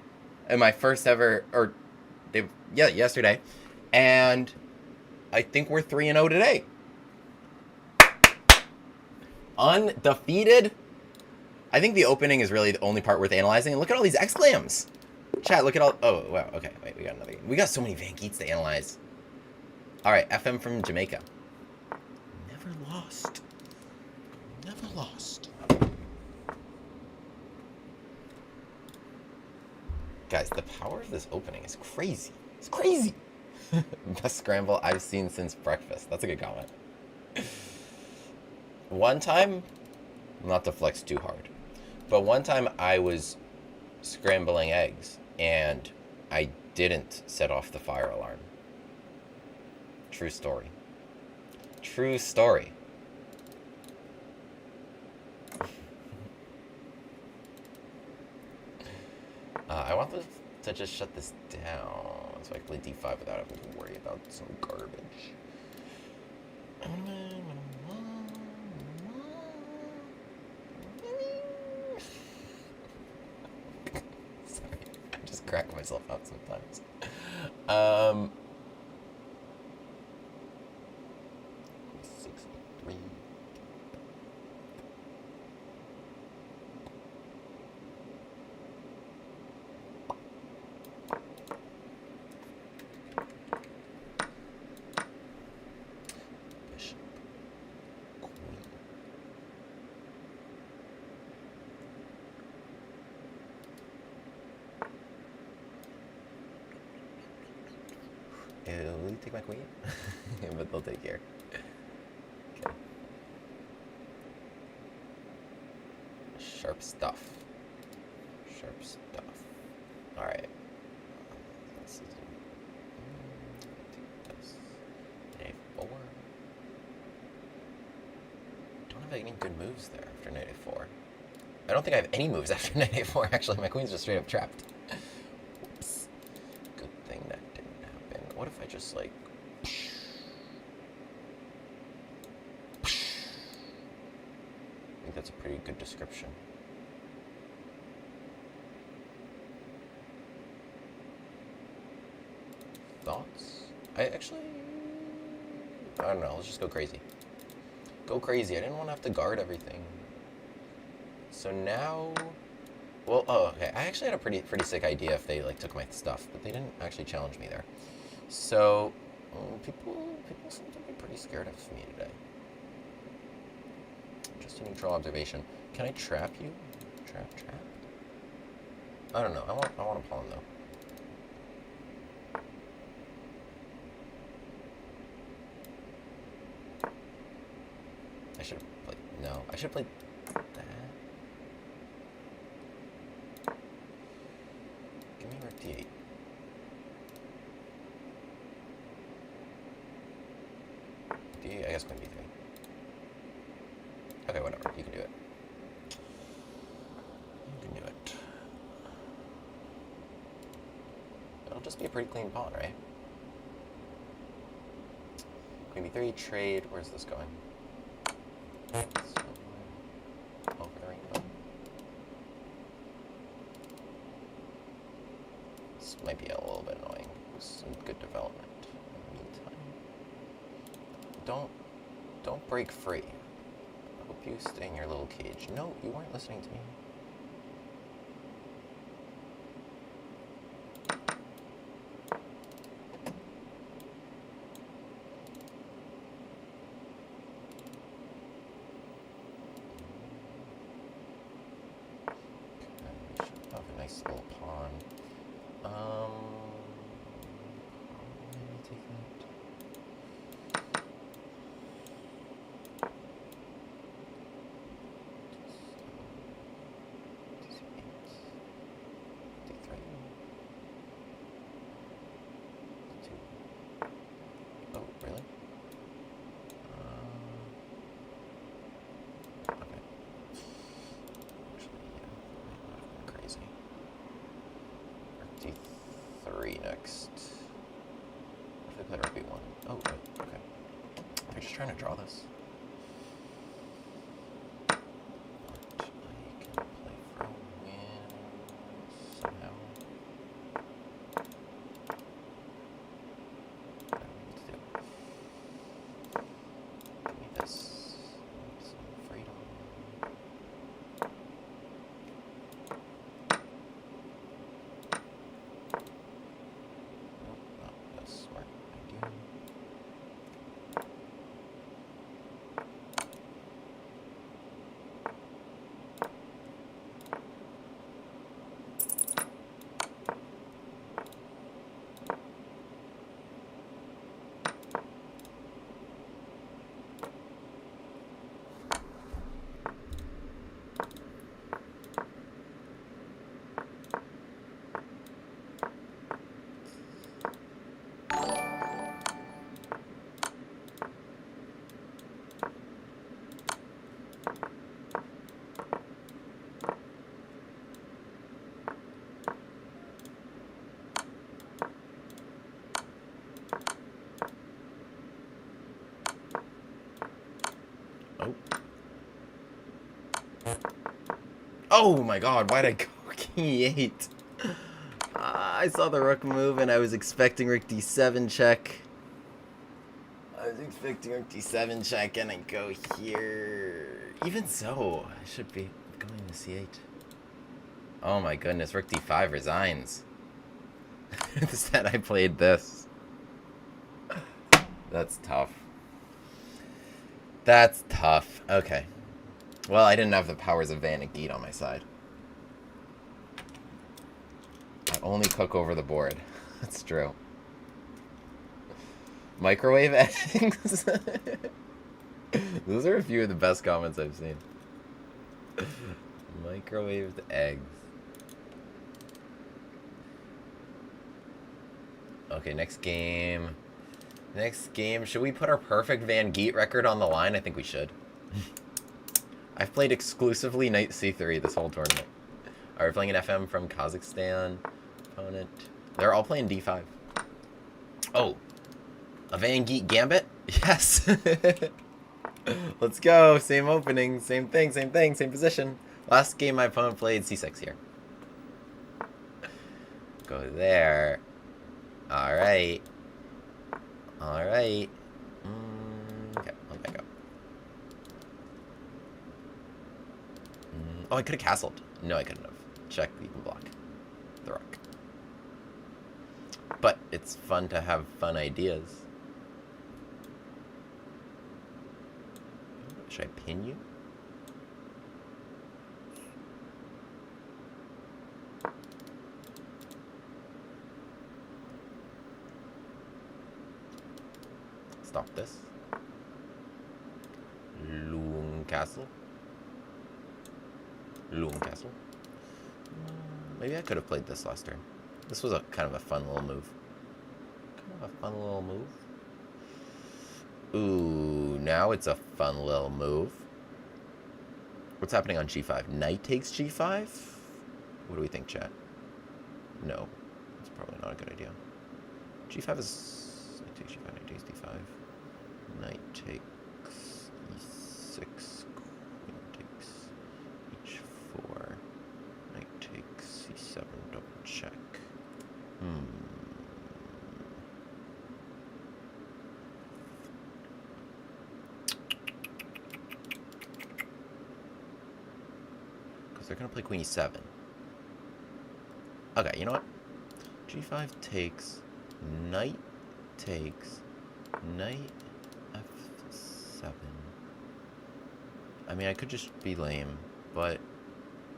in my first ever, yesterday, and I think we're 3-0 today. Undefeated. I think the opening is really the only part worth analyzing. And look at all these exclams. Chat, look at all... Oh, wow. Okay, wait. We got another game. We got so many Van Geets to analyze. All right, FM from Jamaica. Never lost. Never lost. Guys, the power of this opening is crazy. It's crazy. Best scramble I've seen since breakfast. That's a good comment. One time, not to flex too hard, but one time I was scrambling eggs and I didn't set off the fire alarm. True story. True story. I want to just shut this down so I can play d5 without having to worry about some garbage. Sorry, I just crack myself out sometimes. 63. Bishop. Queen. take my queen? But they'll take here. Okay. Sharp stuff. Sharp stuff. Alright. This is A4. Don't have any good moves there after knight A4. I don't think I have any moves after knight A4, actually. My queen's just straight up trapped. Whoops. Good thing that didn't happen. What if I just, like... I think that's a pretty good description. Thoughts? I don't know. Let's just go crazy. Go crazy. I didn't want to have to guard everything. So now... Well, oh, okay. I actually had a pretty sick idea if they, like, took my stuff, but they didn't actually challenge me there. So, people seem to be pretty scared of me today. Just a neutral observation. Can I trap you? Trap? I don't know. I want a pawn, though. I should have played... No. I should have played that. Give me rook d8. D8, I guess queen b3. Okay, whatever. You can do it. You can do it. It'll just be a pretty clean pawn, right? Queen b3, trade. Where's this going? This might be a little bit annoying. Some good development in the meantime. Don't break free. I hope you stay in your little cage. No, you weren't listening to me. Nice little pawn. Maybe take that. D3. D2. Oh, really? Okay. Actually, yeah, crazy. D3 next. What if I play rook b1? Oh, right, okay. I'm just trying to draw this. But I can play for a win somehow. I don't know what to do. Give me this. Some freedom. Smart idea. Oh. Oh my god, why'd I go king e8? I saw the rook move and I was expecting rook d7 check. I was expecting rook d7 check and I go here. Even so, I should be going to c8. Oh my goodness, rook d5 resigns. Instead I played this. That's tough. That's tough. Okay. Well, I didn't have the powers of Van Geet on my side. I only cook over the board. That's true. Microwave eggs. Those are a few of the best comments I've seen. Microwaved eggs. Okay, next game. Next game. Should we put our perfect Van Geet record on the line? I think we should. I've played exclusively Knight C3 this whole tournament. Alright, we're playing an FM from Kazakhstan. Opponent. They're all playing D5. Oh. A Van Geet Gambit? Yes. Let's go. Same opening. Same thing. Same thing. Same position. Last game my opponent played C6 here. Go there. Alright. Alright. Okay, I'll back up. Oh, I could have castled. No, I couldn't have. Check, you can block the rook. But it's fun to have fun ideas. Should I pin you? Stop this. Loon Castle. Loon Castle. Maybe I could have played this last turn. This was a kind of a fun little move. Kind of a fun little move. Ooh, now it's a fun little move. What's happening on g5? Knight takes g5? What do we think, chat? No. That's probably not a good idea. g5 is... Knight takes g5, knight takes d5. Knight takes e6. Queen takes h4. Knight takes c7. Double check. They're going to play queen e7. Okay, you know what? g5 takes, knight takes, knight f7. I mean, I could just be lame, but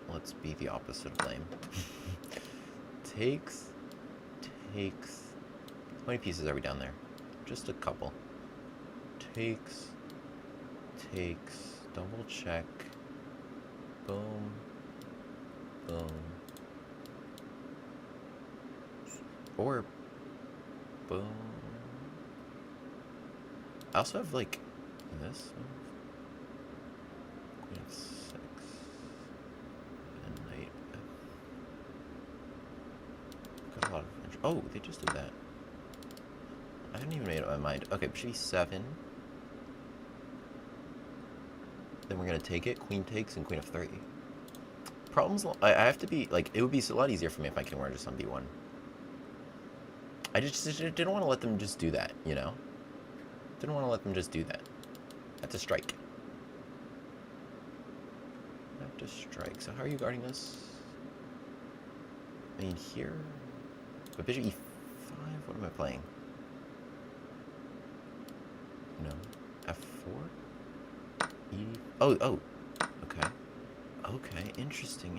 let's be the opposite of lame. Takes. How many pieces are we down there? Just a couple. Takes, double check. Boom. Boom. Or boom. I also have like this queen f6 and knight f. Got a lot of interest. Oh, they just did that. I hadn't even made up my mind. Okay, bishop e7. Then we're gonna take it. Queen takes and queen f3. Problems. I have to be like. It would be a lot easier for me if my king were just on b1. I just didn't want to let them just do that. You know. Didn't want to let them just do that. That's a strike. I have to strike. So how are you guarding this? I mean here. But bishop e5. What am I playing? No. f4. E. Oh. Okay. Okay, interesting.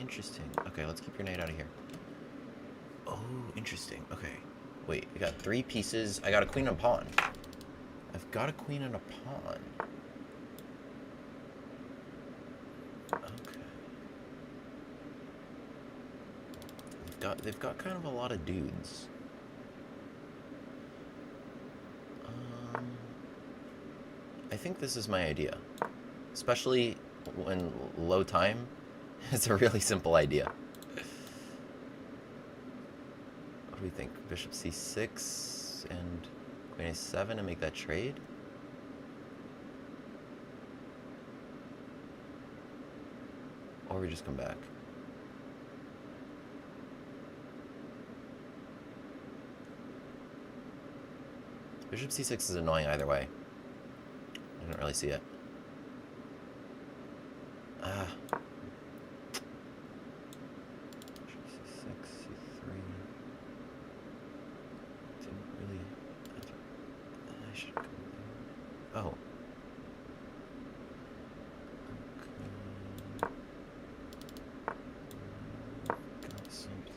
Okay, let's keep your knight out of here. Oh, interesting. Okay. Wait, I got 3 pieces. I got a queen and a pawn. I've got a queen and a pawn. Okay. They've got kind of a lot of dudes. I think this is my idea. Especially when low time, it's a really simple idea. What do we think? Bishop c6 and queen a7 and make that trade? Or we just come back? Bishop c6 is annoying either way. I don't really see it. C6, C3. Didn't really. I should come there. Oh. Okay. Got something.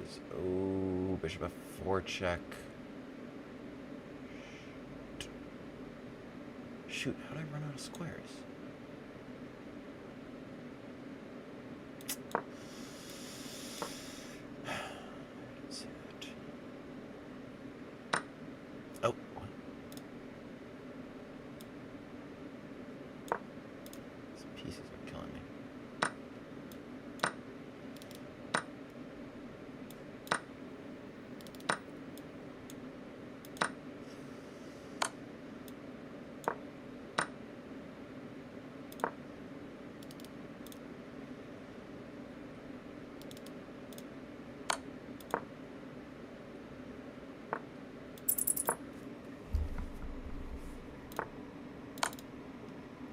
squares. Oh, bishop f4 check. Shoot, how did I run out of squares? Oh, what? These pieces are killing me.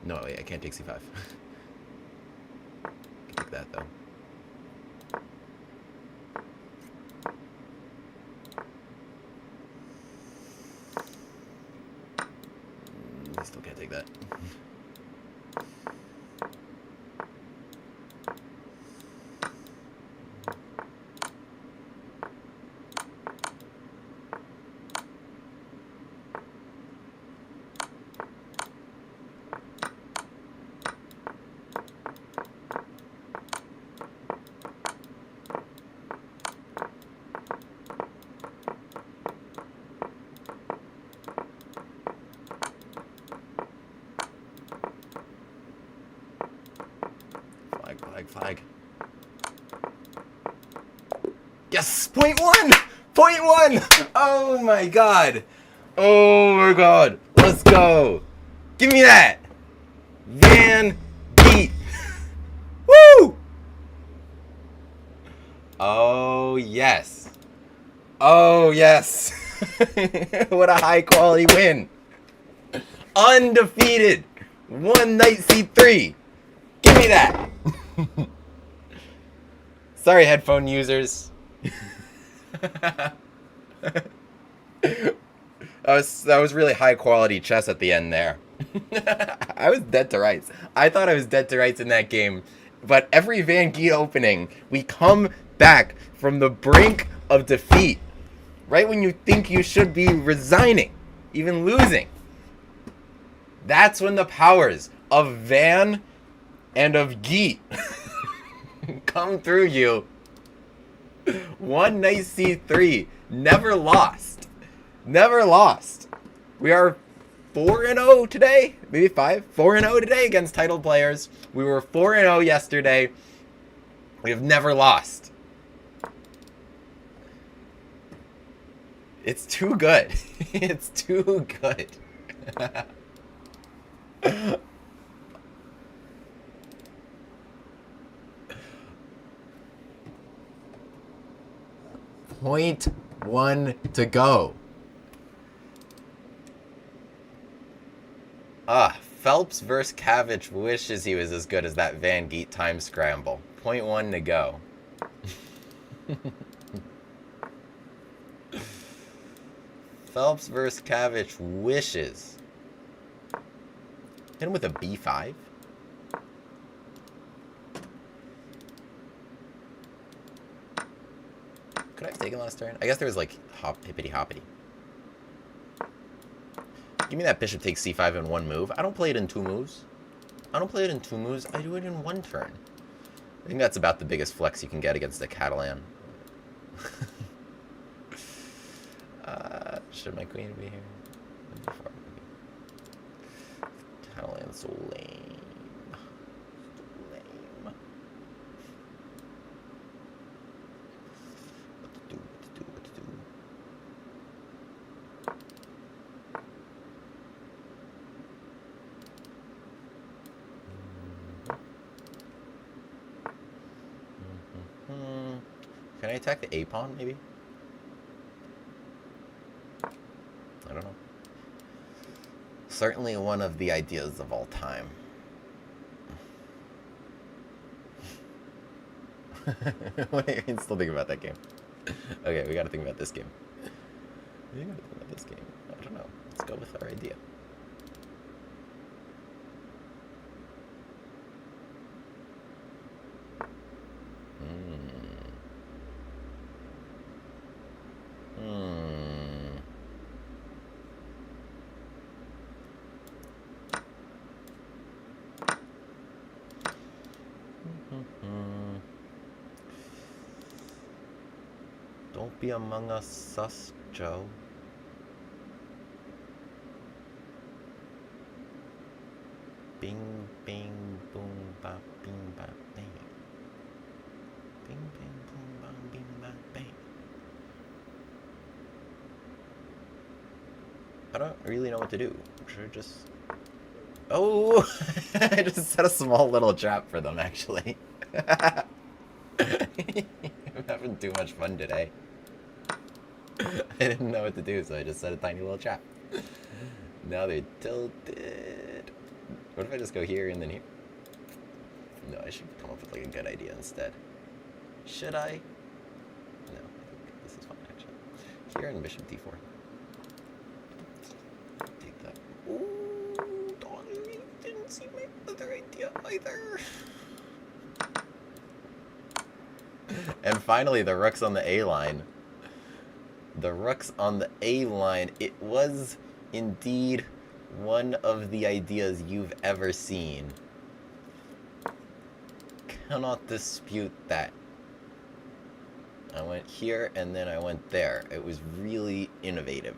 No, wait, I can't take c5. I can take that, though. I still can't take that. Flag. Yes! Point one! Point one! Oh my god! Oh my god! Let's go! Give me that! Van Beat! Woo! Oh yes! Oh yes! What a high quality win! Undefeated! One knight c3! Give me that! Sorry, headphone users. That was really high quality chess at the end there. I was dead to rights. I thought I was dead to rights in that game. But every Van Geet opening, we come back from the brink of defeat. Right when you think you should be resigning, even losing. That's when the powers of Van and of Geet come through you. One knight c3. Never lost. Never lost. We are 4-0 today. Maybe 5. 4-0 today against titled players. We were 4-0 yesterday. We have never lost. It's too good. It's too good. Point one to go. Phelps versus Cavich wishes he was as good as that Van Geet time scramble. Point one to go. Phelps versus Cavich wishes. Hit him with a b5. Could I have taken last turn? I guess there was like hippity hoppity. Give me that bishop takes c5 in one move. I don't play it in two moves. I don't play it in two moves. I do it in one turn. I think that's about the biggest flex you can get against a Catalan. Should my queen be here? Catalan's so lame. Can I attack the A-pawn, maybe? I don't know. Certainly one of the ideas of all time. What are you still thinking about that game? Okay, we gotta think about this game. We gotta think about this game. I don't know. Let's go with our idea. Don't be among us sus, Joe. Bing, bing, boom, bop, bing, bop, bang. Bing, bing, boom, bop, bing, bop, bang. I don't really know what to do. Should I just... Oh! I just set a small little trap for them, actually. I'm having too much fun today. I didn't know what to do, so I just set a tiny little trap. Now they're tilted. What if I just go here and then here? No, I should come up with like a good idea instead. Should I? No, I think this is fine actually. Here and bishop d4. Take that. Ooh, darling, didn't see my other idea either. And finally, the rook's on the A line. The rook's on the A line. It was indeed one of the ideas you've ever seen. Cannot dispute that. I went here and then I went there. It was really innovative.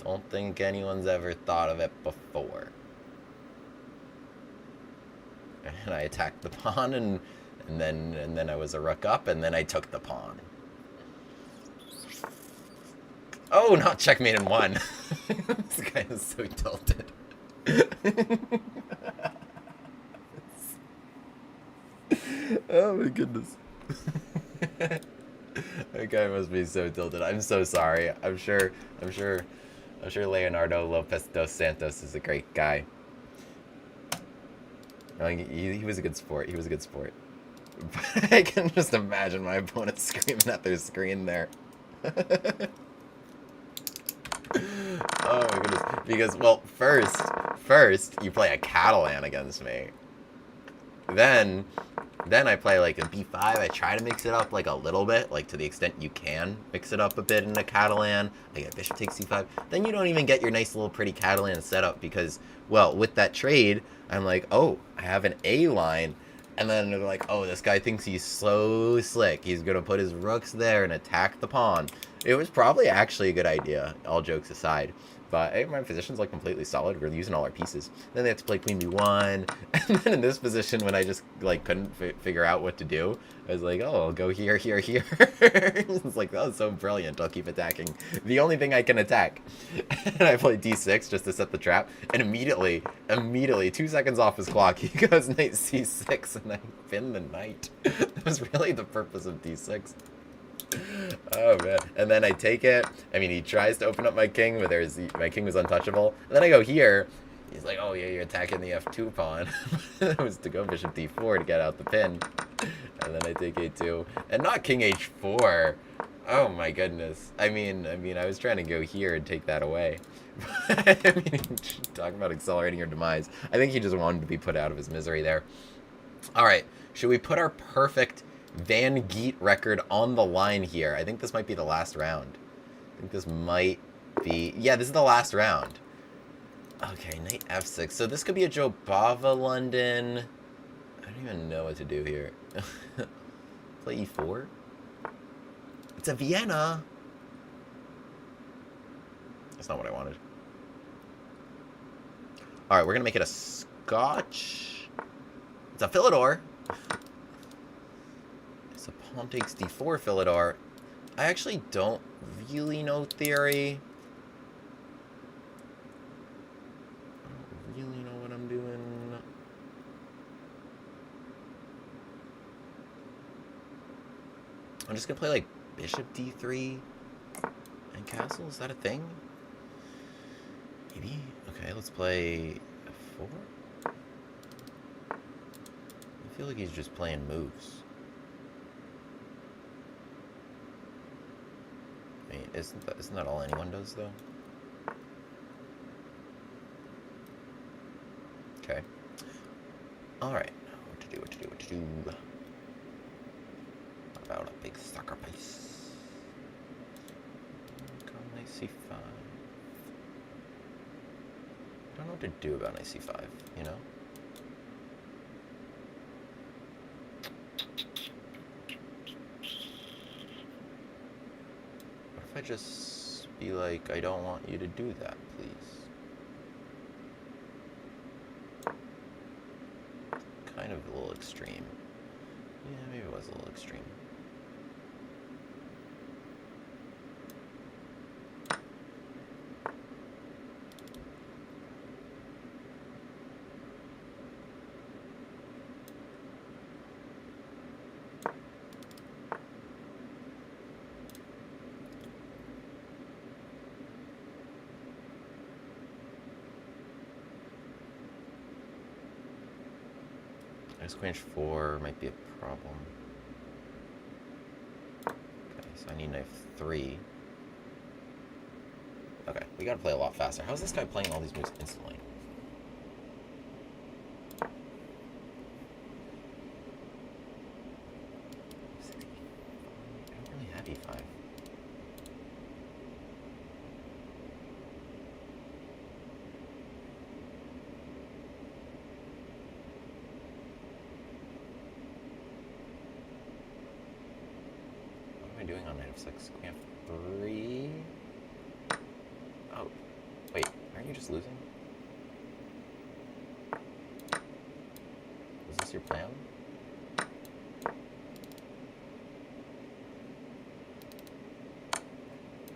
Don't think anyone's ever thought of it before. And I attacked the pawn and then I was a rook up and then I took the pawn. Oh, not checkmate in one. This guy is so tilted. Oh my goodness. That guy must be so tilted. I'm so sorry. I'm sure Leonardo Lopez dos Santos is a great guy. He was a good sport. He was a good sport. But I can just imagine my opponent screaming at their screen there. Oh my goodness. Because, well, first you play a Catalan against me. Then I play like a b5. I try to mix it up like a little bit, like to the extent you can mix it up a bit in a Catalan. I get bishop takes c5. Then you don't even get your nice little pretty Catalan setup because, well, with that trade, I'm like, oh, I have an A line. And then they're like, oh, this guy thinks he's so slick. He's going to put his rooks there and attack the pawn. It was probably actually a good idea, all jokes aside. But hey, my position's like completely solid. We're using all our pieces. Then they have to play queen b1. And then in this position, when I just like couldn't figure out what to do, I was like, oh, I'll go here, here, here. It's like, that was so brilliant. I'll keep attacking. The only thing I can attack. And I play d6 just to set the trap. And immediately, 2 seconds off his clock, he goes knight c6, and I pin the knight. That was really the purpose of d6. Oh man. And then I take it. I mean, he tries to open up my king, but my king was untouchable. And then I go here. He's like, oh yeah, you're attacking the f2 pawn. It was to go bishop d4 to get out the pin. And then I take a2. And not king h4. Oh my goodness. I mean, I was trying to go here and take that away. I mean, talk about accelerating your demise. I think he just wanted to be put out of his misery there. All right. Should we put our perfect Van Geet record on the line here? I think this might be the last round. I think this might be... Yeah, this is the last round. Okay, knight f6. So this could be a Joe Bava London. I don't even know what to do here. Play e4? It's a Vienna. That's not what I wanted. All right, we're going to make it a Scotch. It's a Philidor. So pawn takes d4 Philidor. I actually don't really know theory. I don't really know what I'm doing. I'm just going to play like bishop d3 and castle. Is that a thing? Maybe. Okay, let's play f4. I feel like he's just playing moves. I mean, isn't that all anyone does, though? Okay. Alright. What to do. What about a big sacrifice? Go knight c5. I don't know what to do about knight c5, you know? if I just be like, I don't want you to do that, please? Kind of a little extreme. Yeah, maybe it was a little extreme. Queen h4 might be a problem. Okay, so I need knife 3. Okay, we gotta play a lot faster. How is this guy playing all these moves instantly? I don't really have e5. Doing on knight of 6? Queen f3. Oh, wait, aren't you just losing? Was this your plan?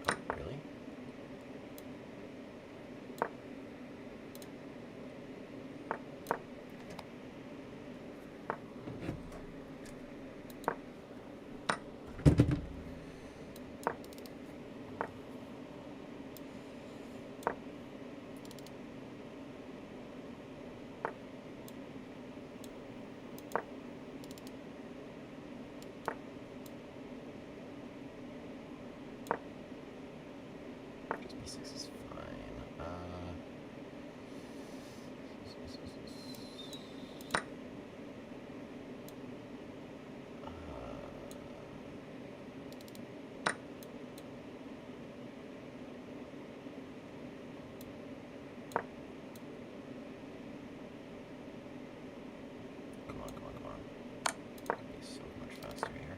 Oh, really? B6 is fine. Come on, come on, come on. Could be so much faster here.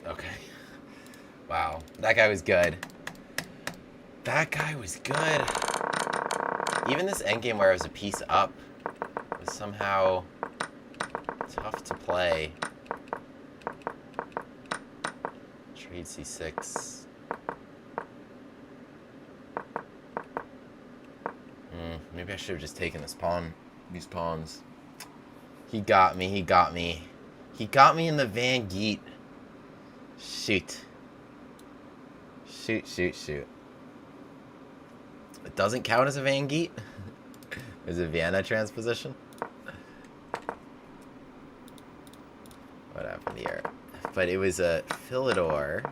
Okay. Wow. That guy was good. That guy was good. Even this endgame where I was a piece up was somehow tough to play. Trade c6. Maybe I should have just taken this pawn. These pawns. He got me. He got me. He got me in the Van Geet. Shoot. Shoot, shoot, shoot. It doesn't count as a Van Geet? Is it Vienna transposition? What happened here? But it was a Philidor.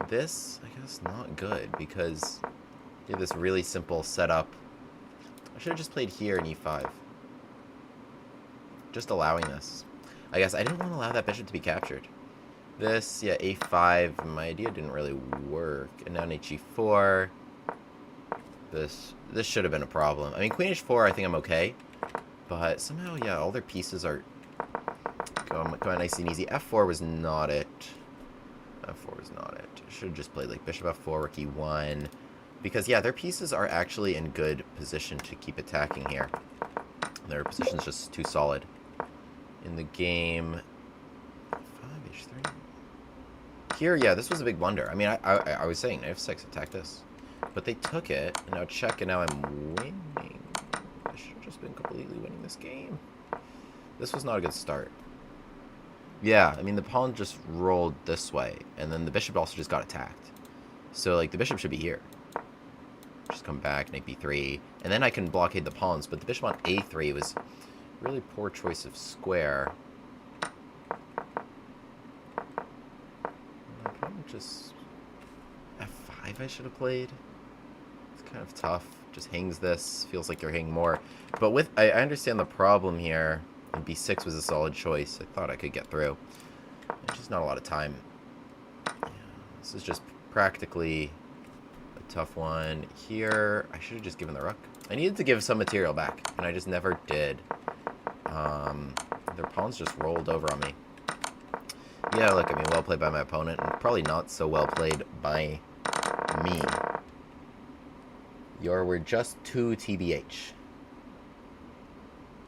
This, I guess, not good because you have this really simple setup. I should have just played here in e5. Just allowing this. I guess I didn't want to allow that bishop to be captured. This, yeah, a5, my idea didn't really work. And now knight g4. This should have been a problem. I mean, queen h4, I think I'm okay. But somehow, yeah, all their pieces are going nice and easy. f4 was not it. f4 was not it. Should have just played like bishop f4, rook e1. Because, yeah, their pieces are actually in good position to keep attacking here. Their position's just too solid. In the game, 5h3. Here, yeah, this was a big blunder. I mean, I was saying knight f6, attack this. But they took it, and now check, and now I'm winning. I should have just been completely winning this game. This was not a good start. Yeah, I mean, the pawn just rolled this way, and then the bishop also just got attacked. So, like, the bishop should be here. Just come back, knight b3, and then I can blockade the pawns, but the bishop on a3 was really poor choice of square. Just f5 I should have played. It's kind of tough. Just hangs this. Feels like you're hanging more. But with I understand the problem here. And b6 was a solid choice. I thought I could get through. There's just not a lot of time. This is just practically a tough one. Here, I should have just given the rook. I needed to give some material back, and I just never did. Their pawns just rolled over on me. Yeah, look, I mean, well played by my opponent, and probably not so well played by me. We're just 2 TBH.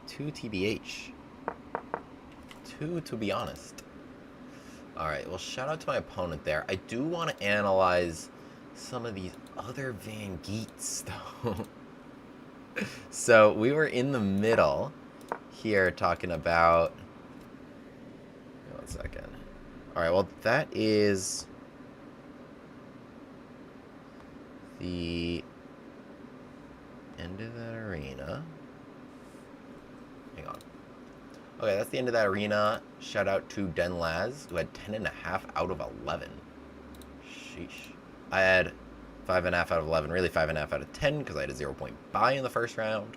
2 TBH. 2, to be honest. Alright, well, shout out to my opponent there. I do want to analyze some of these other Van Geets, though. So, we were in the middle here talking about... One second. Alright, well, that is the end of that arena. Hang on. Okay, that's the end of that arena. Shout out to Denlaz, who had 10.5 out of 11. Sheesh. I had 5.5 out of 11, really 5.5 out of 10, because I had a 0-point bye in the first round.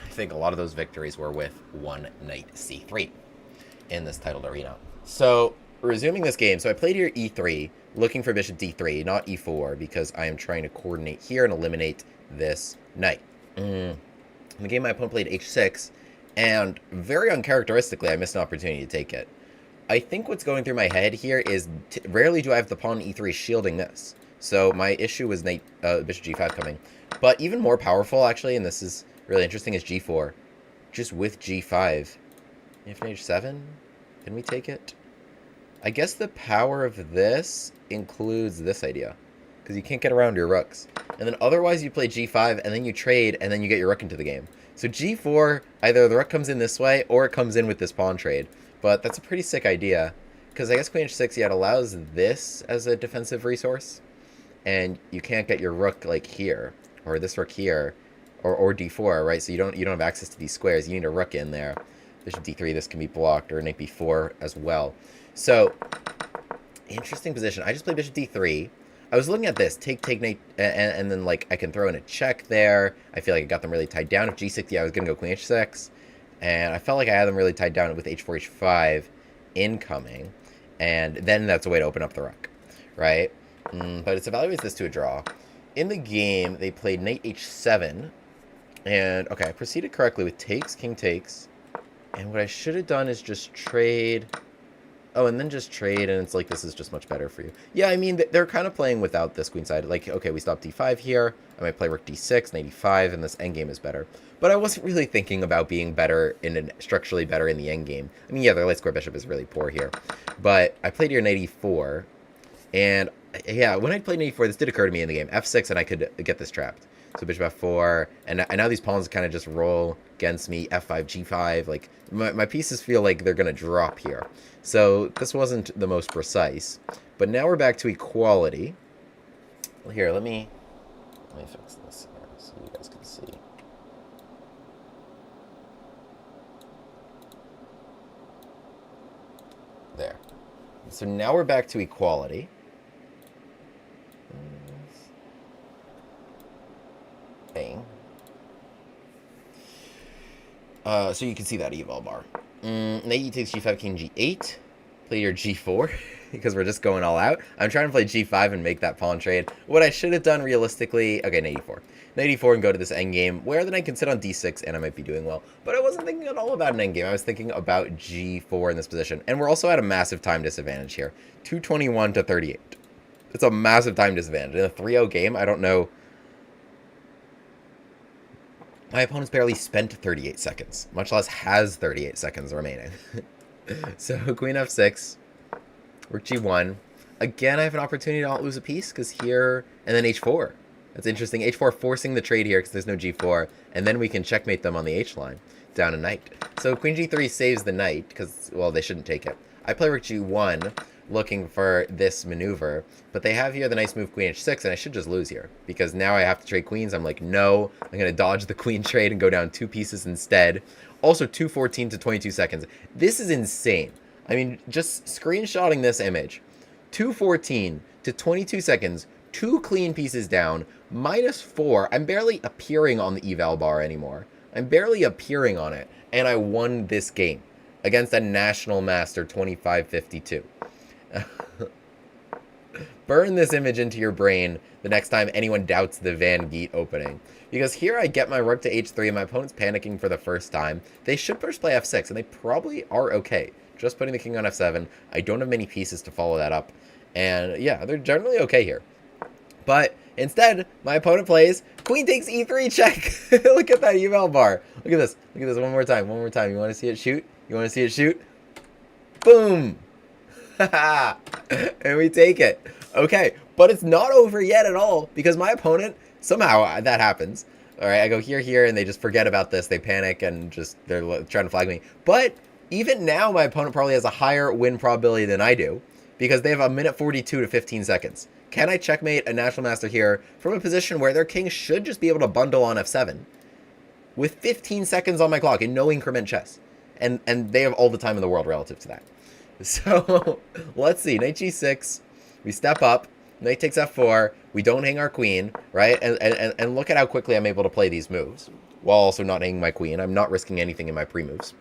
I think a lot of those victories were with one knight c3 in this titled arena. So, resuming this game, so I played here e3, looking for bishop d3, not e4, because I am trying to coordinate here and eliminate this knight. In the game, my opponent played h6, and very uncharacteristically, I missed an opportunity to take it. I think what's going through my head here is, rarely do I have the pawn e3 shielding this. So my issue was bishop g5 coming. But even more powerful, actually, and this is really interesting, is g4. Just with g5. If h7, can we take it? I guess the power of this includes this idea, because you can't get around your rooks. And then otherwise you play g5, and then you trade, and then you get your rook into the game. So g4, either the rook comes in this way, or it comes in with this pawn trade. But that's a pretty sick idea, because I guess queen h6, yeah, it allows this as a defensive resource, and you can't get your rook, like, here, or this rook here, or d4, right? So you don't have access to these squares. You need a rook in there. Bishop d3, this can be blocked, or knight b4 as well. So, interesting position. I just played bishop d3. I was looking at this, take, knight, and then, like, I can throw in a check there. I feel like I got them really tied down. If g6, yeah, I was going to go queen h6. And I felt like I had them really tied down with h4, h5 incoming. And then that's a way to open up the rook, right? But it's evaluates this to a draw. In the game, they played knight h7. And, okay, I proceeded correctly with takes, king takes. And what I should have done is just trade... Oh, and then just trade, and it's like, this is just much better for you. Yeah, I mean, they're kind of playing without this queenside. Like, okay, we stop d5 here. I might play rook d6, knight e5, and this endgame is better. But I wasn't really thinking about being better, structurally better in the endgame. I mean, yeah, the light square bishop is really poor here. But I played here knight e4, and yeah, when I played knight e4, this did occur to me in the game. f6, and I could get this trapped. So bishop f4, and now these pawns kind of just roll against me, f5, g5. Like, my pieces feel like they're going to drop here. So this wasn't the most precise. But now we're back to equality. Well, here, let me fix this here so you guys can see. There. So now we're back to equality. Bang. So you can see that eval bar. Knight e takes g5, king g8. Play your g4, because we're just going all out. I'm trying to play g5 and make that pawn trade. What I should have done realistically... Okay, knight e4. Knight e4 and go to this endgame, where the knight can sit on d6, and I might be doing well. But I wasn't thinking at all about an endgame. I was thinking about g4 in this position. And we're also at a massive time disadvantage here. 221 to 38. It's a massive time disadvantage. In a 3-0 game, I don't know... My opponent's barely spent 38 seconds, much less has 38 seconds remaining. So, queen f6, rook g1. again, I have an opportunity to not lose a piece, because here, and then h4. That's interesting. h4 forcing the trade here, because there's no g4, and then we can checkmate them on the h-line, down a knight. So queen g3 saves the knight, because, well, they shouldn't take it. I play rook g1, looking for this maneuver, but they have here the nice move queen h6, and I should just lose here, because now I have to trade queens. I'm like, no, I'm going to dodge the queen trade and go down 2 pieces instead. Also, 2:14 to 22 seconds. This is insane. I mean, just screenshotting this image. 2:14 to 22 seconds, 2 clean pieces down, -4. I'm barely appearing on the eval bar anymore. I'm barely appearing on it, and I won this game against a National Master 2552. Burn this image into your brain the next time anyone doubts the Van Geet opening. Because here I get my rook to h3, and my opponent's panicking for the first time. They should push play f6, and they probably are okay. Just putting the king on f7. I don't have many pieces to follow that up. And yeah, they're generally okay here. But instead, my opponent plays queen takes e3 check. Look at that eval bar. Look at this. Look at this one more time. One more time. You want to see it shoot? You want to see it shoot? Boom. And we take it. Okay, but it's not over yet at all, because my opponent, somehow that happens. All right, I go here, and they just forget about this. They panic and just, they're trying to flag me. But even now, my opponent probably has a higher win probability than I do, because they have a minute 42 to 15 seconds. Can I checkmate a National Master here from a position where their king should just be able to bundle on f7 with 15 seconds on my clock in no increment chess? And they have all the time in the world relative to that. So let's see. Knight g6. We step up. Knight takes f4. We don't hang our queen, right? And look at how quickly I'm able to play these moves while also not hanging my queen. I'm not risking anything in my pre-moves.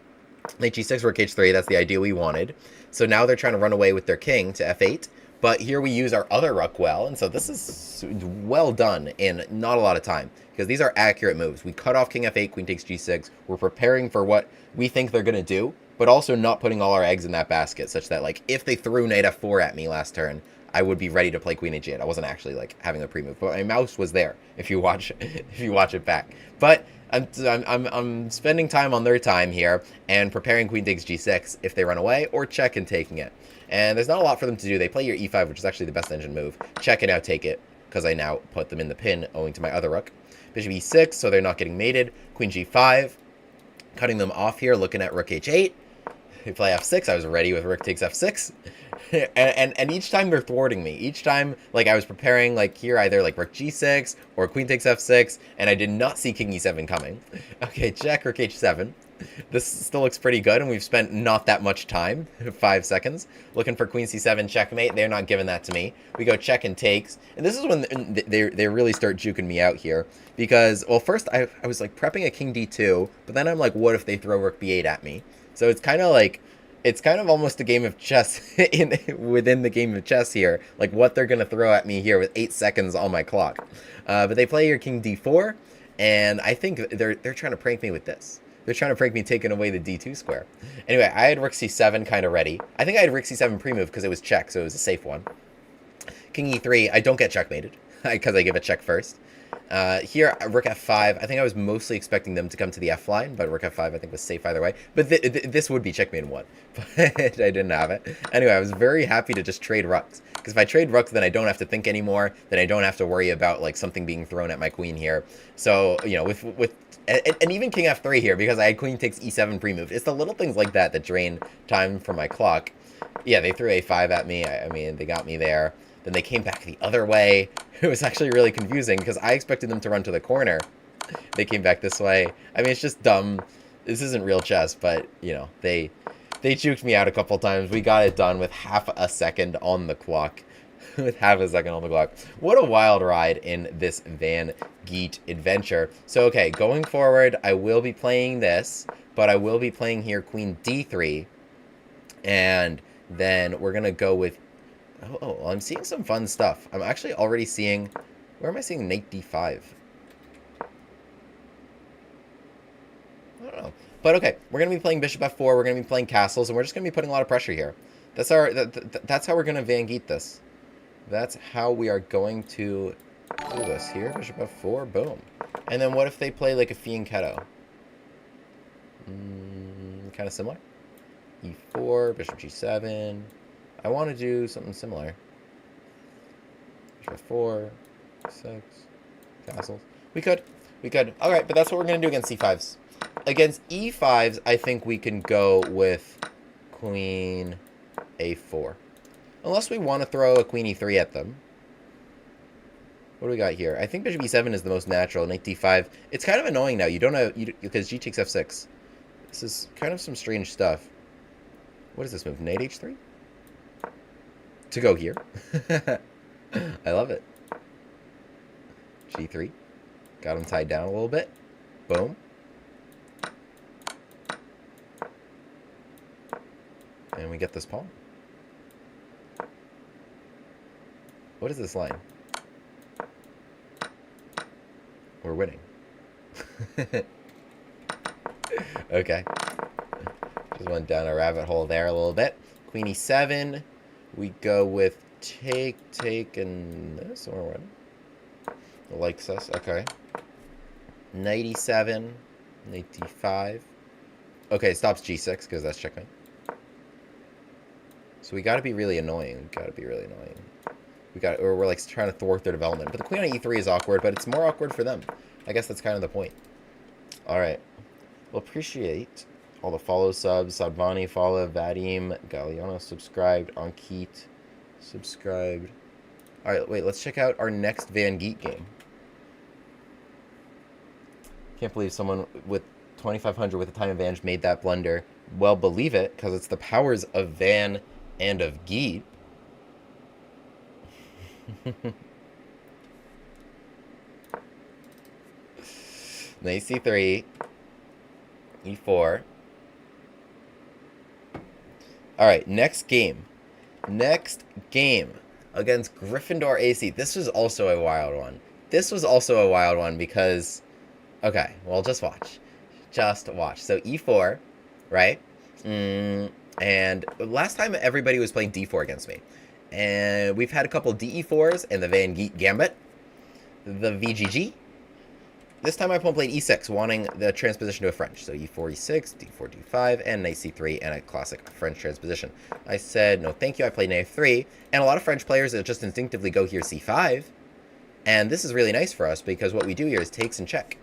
Knight g6, rook h3. That's the idea we wanted. So now they're trying to run away with their king to f8. But here we use our other rook well, and so this is well done in not a lot of time, because these are accurate moves. We cut off king f8, queen takes g6. We're preparing for what we think they're going to do, but also not putting all our eggs in that basket, such that, like, if they threw knight f4 at me last turn, I would be ready to play queen h8. I wasn't actually, like, having a pre-move, but my mouse was there, if you watch it back. But I'm spending time on their time here, and preparing queen takes g6 if they run away, or check and taking it. And there's not a lot for them to do. They play your e5, which is actually the best engine move. Check and now take it, because I now put them in the pin owing to my other rook. Bishop e6, so they're not getting mated. Queen g5, cutting them off here, looking at rook h8. They play f6. I was ready with rook takes f6. and each time they're thwarting me. Each time, like, I was preparing, like, here, either, like, rook g6 or queen takes f6, and I did not see king e7 coming. Okay, check, rook h7. This still looks pretty good, and we've spent not that much time, 5 seconds, looking for queen c7 checkmate. They're not giving that to me. We go check and takes, and this is when they really start juking me out here, because, well, first I was, like, prepping a king d2, but then I'm like, what if they throw rook b8 at me? So it's kind of like, it's kind of almost a game of chess within the game of chess here, like what they're going to throw at me here with 8 seconds on my clock. But they play here king d4, and I think they're trying to prank me with this. They're trying to prank me taking away the d2 square. Anyway, I had rook c7 kind of ready. I think I had rook c7 pre-move because it was check, so it was a safe one. King e3, I don't get checkmated because I give a check first. Here, rook f5, I think I was mostly expecting them to come to the f line, but rook f5 I think was safe either way. But this would be checkmate in 1, but I didn't have it. Anyway, I was very happy to just trade rooks, because if I trade rooks, then I don't have to think anymore, then I don't have to worry about, like, something being thrown at my queen here. So, you know, and even king f3 here, because I had queen takes e7 pre-move. It's the little things like that that drain time from my clock. Yeah, they threw a5 at me. I mean, they got me there. Then they came back the other way. It was actually really confusing, because I expected them to run to the corner. They came back this way. I mean, it's just dumb. This isn't real chess, but, you know, they juked me out a couple times. We got it done with half a second on the clock. With half a second on the clock. What a wild ride in this Van Geet adventure. So, okay, going forward, I will be playing this, but I will be playing here queen d3. And then we're going to go with... Oh, I'm seeing some fun stuff. I'm actually already seeing... Where am I seeing knight d5? I don't know. But okay, we're going to be playing bishop f4, we're going to be playing castles, and we're just going to be putting a lot of pressure here. That's how we're going to Van Geet this. That's how we are going to do this here. Bishop f4, boom. And then what if they play like a fianchetto? Kind of similar. e4, bishop g7. I want to do something similar. F4, 6, castles. We could. All right, but that's what we're going to do against C5s. Against E5s, I think we can go with Queen A4. Unless we want to throw a Queen E3 at them. What do we got here? I think Bishop E7 is the most natural. Knight D5. It's kind of annoying now. You don't know, because G takes F6. This is kind of some strange stuff. What is this move? Knight H3? To go here. I love it. G3. Got him tied down a little bit. Boom. And we get this pawn. What is this line? We're winning. Okay. Just went down a rabbit hole there a little bit. Queen E7. We go with take, and this. Or what? Likes us. Okay. Knight E7. Knight D5. Okay, stops G6 because that's checkmate. So we got to be really annoying. Or we're like trying to thwart their development. But the queen on E3 is awkward, but it's more awkward for them. I guess that's kind of the point. All right. Well, appreciate all the follow subs. Sadvani follow, Vadim, Galliano subscribed, Ankit subscribed. All right, wait. Let's check out our next Van Geet game. Can't believe someone with 2,500 with a time advantage made that blunder. Well, believe it, because it's the powers of Van and of Geet. Knight C3, E4. All right, next game against Gryffindor AC. This was also a wild one. Because, okay, well, just watch. So E4, right? And last time everybody was playing D4 against me. And we've had a couple DE4s and the Van Geet Gambit, the VGG. This time my opponent played E6, wanting the transposition to a French. So E4, E6, D4, D5, and Knight C3, and a classic French transposition. I said, no thank you, I played Knight F3. And a lot of French players that just instinctively go here C5. And this is really nice for us, because what we do here is takes and check.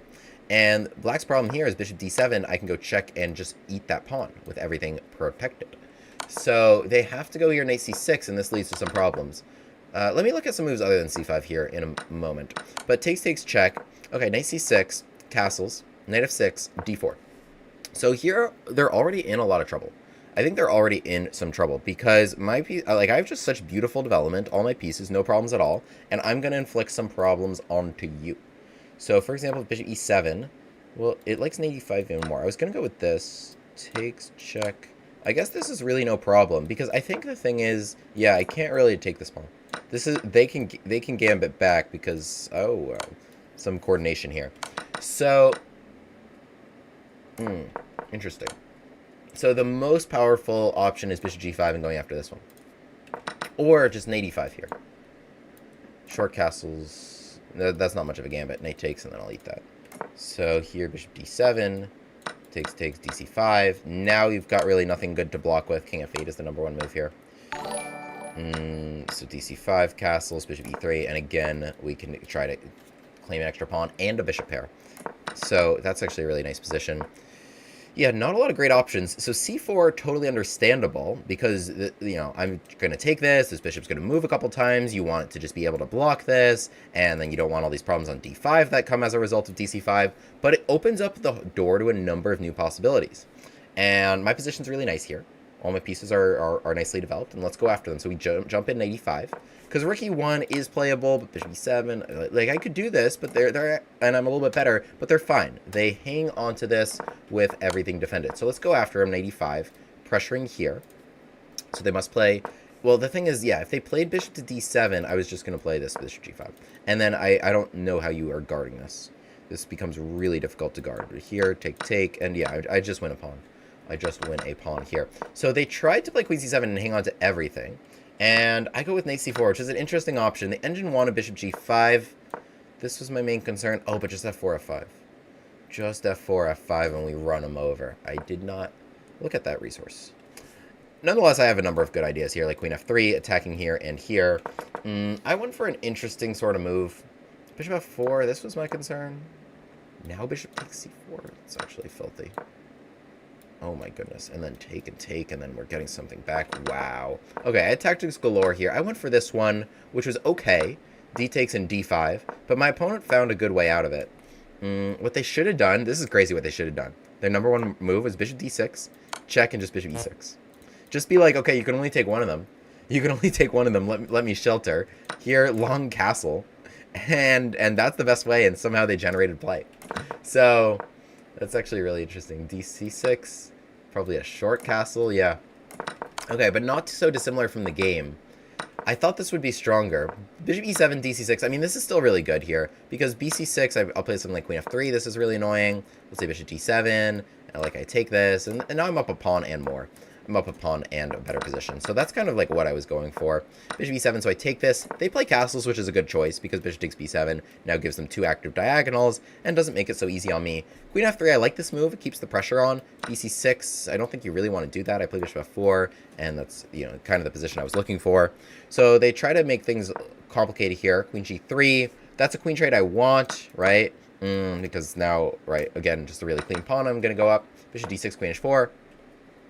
And Black's problem here is Bishop D7, I can go check and just eat that pawn with everything protected. So they have to go here Knight C6, and this leads to some problems. Let me look at some moves other than C5 here in a moment. But takes, check. Okay, Knight C6, castles, Knight F6, D4. So here, they're already in a lot of trouble. I think they're already in some trouble because my piece, like, I have just such beautiful development, all my pieces, no problems at all, and I'm going to inflict some problems onto you. So, for example, Bishop E7, well, it likes Knight E5 even more. I was going to go with this, takes, check. I guess this is really no problem because I think the thing is, yeah, I can't really take this pawn. This is they can gambit back because some coordination here. So, interesting. So the most powerful option is Bishop G5 and going after this one, or just Knight E5 here. Short castles. That's not much of a gambit. Knight takes, and then I'll eat that. So here, Bishop D7. Takes, DC5. Now you've got really nothing good to block with. King F8 is the #1 move here. So DC5, castles, Bishop E3, and again, we can try to claim an extra pawn and a bishop pair. So that's actually a really nice position. Yeah, not a lot of great options. So C4, totally understandable, because, you know, I'm going to take this bishop's going to move a couple times, you want to just be able to block this, and then you don't want all these problems on D5 that come as a result of DC5, but it opens up the door to a number of new possibilities. And my position's really nice here. All my pieces are nicely developed, and let's go after them. So we jump in Knight E5, because Rook E1 is playable, but Bishop E7, like, I could do this, but they're and I'm a little bit better, but they're fine. They hang onto this with everything defended. So let's go after him, Knight E5, pressuring here. So they must play, well, the thing is, yeah, if they played Bishop to D7, I was just going to play this Bishop G5. And then I don't know how you are guarding this. This becomes really difficult to guard. But here, take, and yeah, I just win a pawn. I just win a pawn here. So they tried to play Queen C7 and hang on to everything. And I go with Knight C4, which is an interesting option. The engine wanted Bishop G5. This was my main concern. Oh, but just F4, F5. Just F4, F5, and we run them over. I did not look at that resource. Nonetheless, I have a number of good ideas here, like queen f3, attacking here and here. I went for an interesting sort of move. Bishop f4, this was my concern. Now bishop takes c4. It's actually filthy. Oh my goodness. And then take and take, and then we're getting something back. Wow. Okay, I had tactics galore here. I went for this one, which was okay. D takes and d5, but my opponent found a good way out of it. What they should have done, this is crazy what they should have done. Their number one move was bishop d6, check, and just bishop e6. Just be like, okay, you can only take one of them. You can only take one of them. Let me shelter. Here, long castle. And that's the best way, and somehow they generated play. So that's actually really interesting. dc6, probably a short castle, yeah. Okay, but not so dissimilar from the game. I thought this would be stronger. Bishop e7, dc6, I mean, this is still really good here, because bc6, I'll play something like queen f3, this is really annoying. Let's say bishop d7, and like I take this, and now I'm up a pawn and more. I'm up a pawn and a better position. So that's kind of like what I was going for. Bishop e7, so I take this. They play castles, which is a good choice, because bishop takes b7 now gives them 2 active diagonals, and doesn't make it so easy on me. Queen f3, I like this move. It keeps the pressure on. bc6, I don't think you really want to do that. I play bishop f4, and that's, you know, kind of the position I was looking for. So they try to make things complicated here. Queen g3, that's a queen trade I want, right? Because now, right, again, just a really clean pawn, I'm going to go up. Bishop d6, queen h4.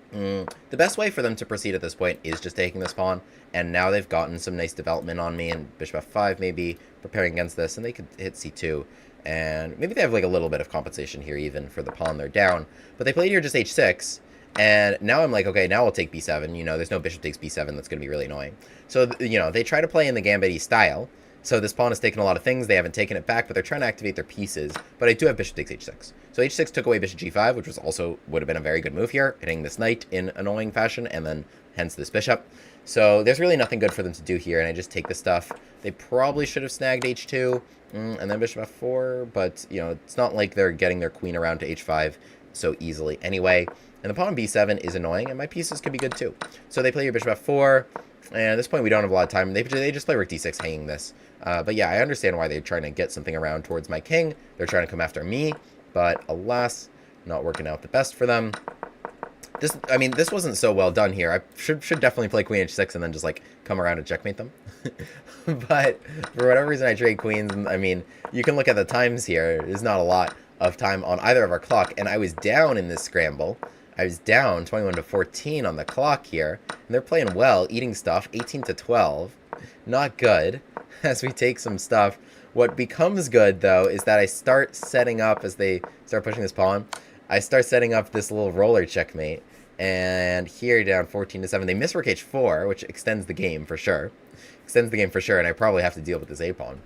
The best way for them to proceed at this point is just taking this pawn, and now they've gotten some nice development on me, and bishop f5 maybe, preparing against this, and they could hit c2, and maybe they have like a little bit of compensation here even for the pawn they're down, but they played here just h6, and now I'm like, okay, now I'll take b7, you know, there's no bishop takes b7, that's going to be really annoying. So, you know, they try to play in the Gambit style. So this pawn has taken a lot of things. They haven't taken it back, but they're trying to activate their pieces. But I do have bishop takes h6. So h6 took away bishop g5, which was also would have been a very good move here, hitting this knight in annoying fashion, and then hence this bishop. So there's really nothing good for them to do here, and I just take the stuff. They probably should have snagged h2, and then bishop f4, but, you know, it's not like they're getting their queen around to h5 so easily anyway. And the pawn on b7 is annoying, and my pieces could be good too. So they play your bishop f4, and at this point we don't have a lot of time. They just play rook d6 hanging this. But yeah, I understand why they're trying to get something around towards my king. They're trying to come after me, but alas, not working out the best for them. I mean, this wasn't so well done here. I should definitely play queen h6 and then just, like, come around and checkmate them. But for whatever reason, I trade queens. And, I mean, you can look at the times here. There's not a lot of time on either of our clock, and I was down in this scramble. I was down 21 to 14 on the clock here, and they're playing well, eating stuff, 18 to 12. Not good. As we take some stuff. What becomes good, though, is that I start setting up, as they start pushing this pawn, I start setting up this little roller checkmate, and here down 14 to 7, they miss rook h4, which extends the game for sure. Extends the game for sure, and I probably have to deal with this a-pawn.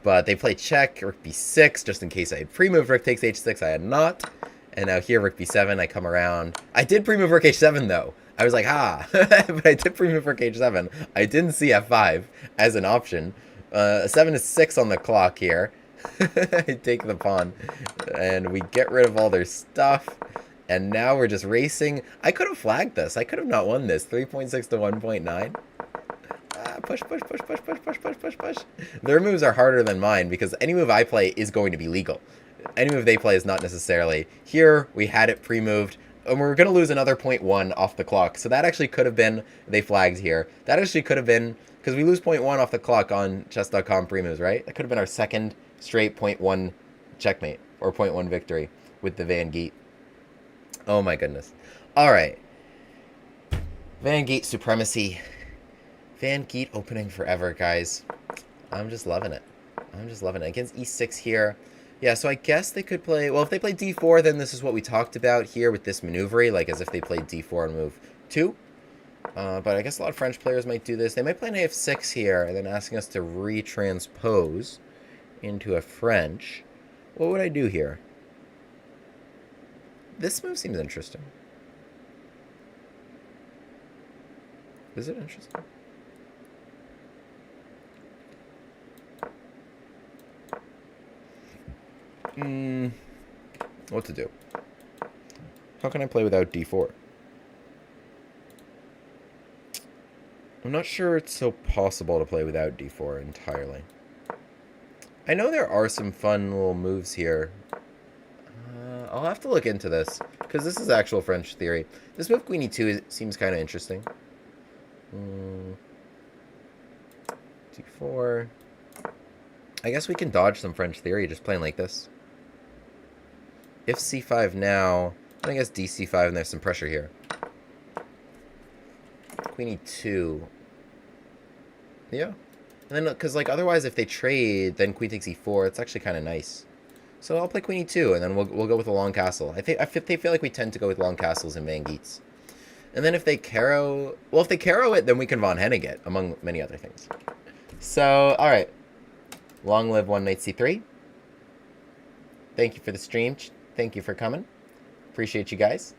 But they play check, rook b6, just in case I had pre-moved rook takes h6, I had not. And now here, rook b7, I come around. I did pre-move rook h7, though. I was like, ha! But I did pre-move rook h7. I didn't see f5 as an option. 7 to 6 on the clock here. I take the pawn, and we get rid of all their stuff. And now we're just racing. I could have flagged this. I could have not won this. 3.6 to 1.9. Push, push, push, push, push, push, push, push, push. Their moves are harder than mine, because any move I play is going to be legal. Any move they play is not necessarily. Here, we had it pre-moved. And we're going to lose another 0.1 off the clock. So that actually could have been, they flagged here. That actually could have been, because we lose 0.1 off the clock on chess.com pre-moves, right? That could have been our second straight 0.1 checkmate, or 0.1 victory with the Van Geet. Oh my goodness. All right. Van Geet supremacy. Van Geet opening forever, guys. I'm just loving it. I'm just loving it. Against e6 here. Yeah, so I guess they could play... Well, if they play d4, then this is what we talked about here with this maneuver, like as if they played d4 on move 2. But I guess a lot of French players might do this. They might play an a6 here, and then asking us to retranspose into a French. What would I do here? This move seems interesting. Is it interesting? What to do? How can I play without d4? I'm not sure it's so possible to play without d4 entirely. I know there are some fun little moves here. I'll have to look into this, because this is actual French theory. This move queen e2 seems kind of interesting. d4. I guess we can dodge some French theory just playing like this. If c5 now, I guess dc5 and there's some pressure here. Queen e2. Yeah. And then, because like otherwise if they trade, then queen takes e4. It's actually kind of nice. So I'll play queen e2, and then we'll go with a long castle. I feel like we tend to go with long castles in Mangeats. And then if they caro... Well, if they caro it, then we can von Hennig it, among many other things. So, alright. Long live one knight c3. Thank you for the stream. Thank you for coming. Appreciate you guys.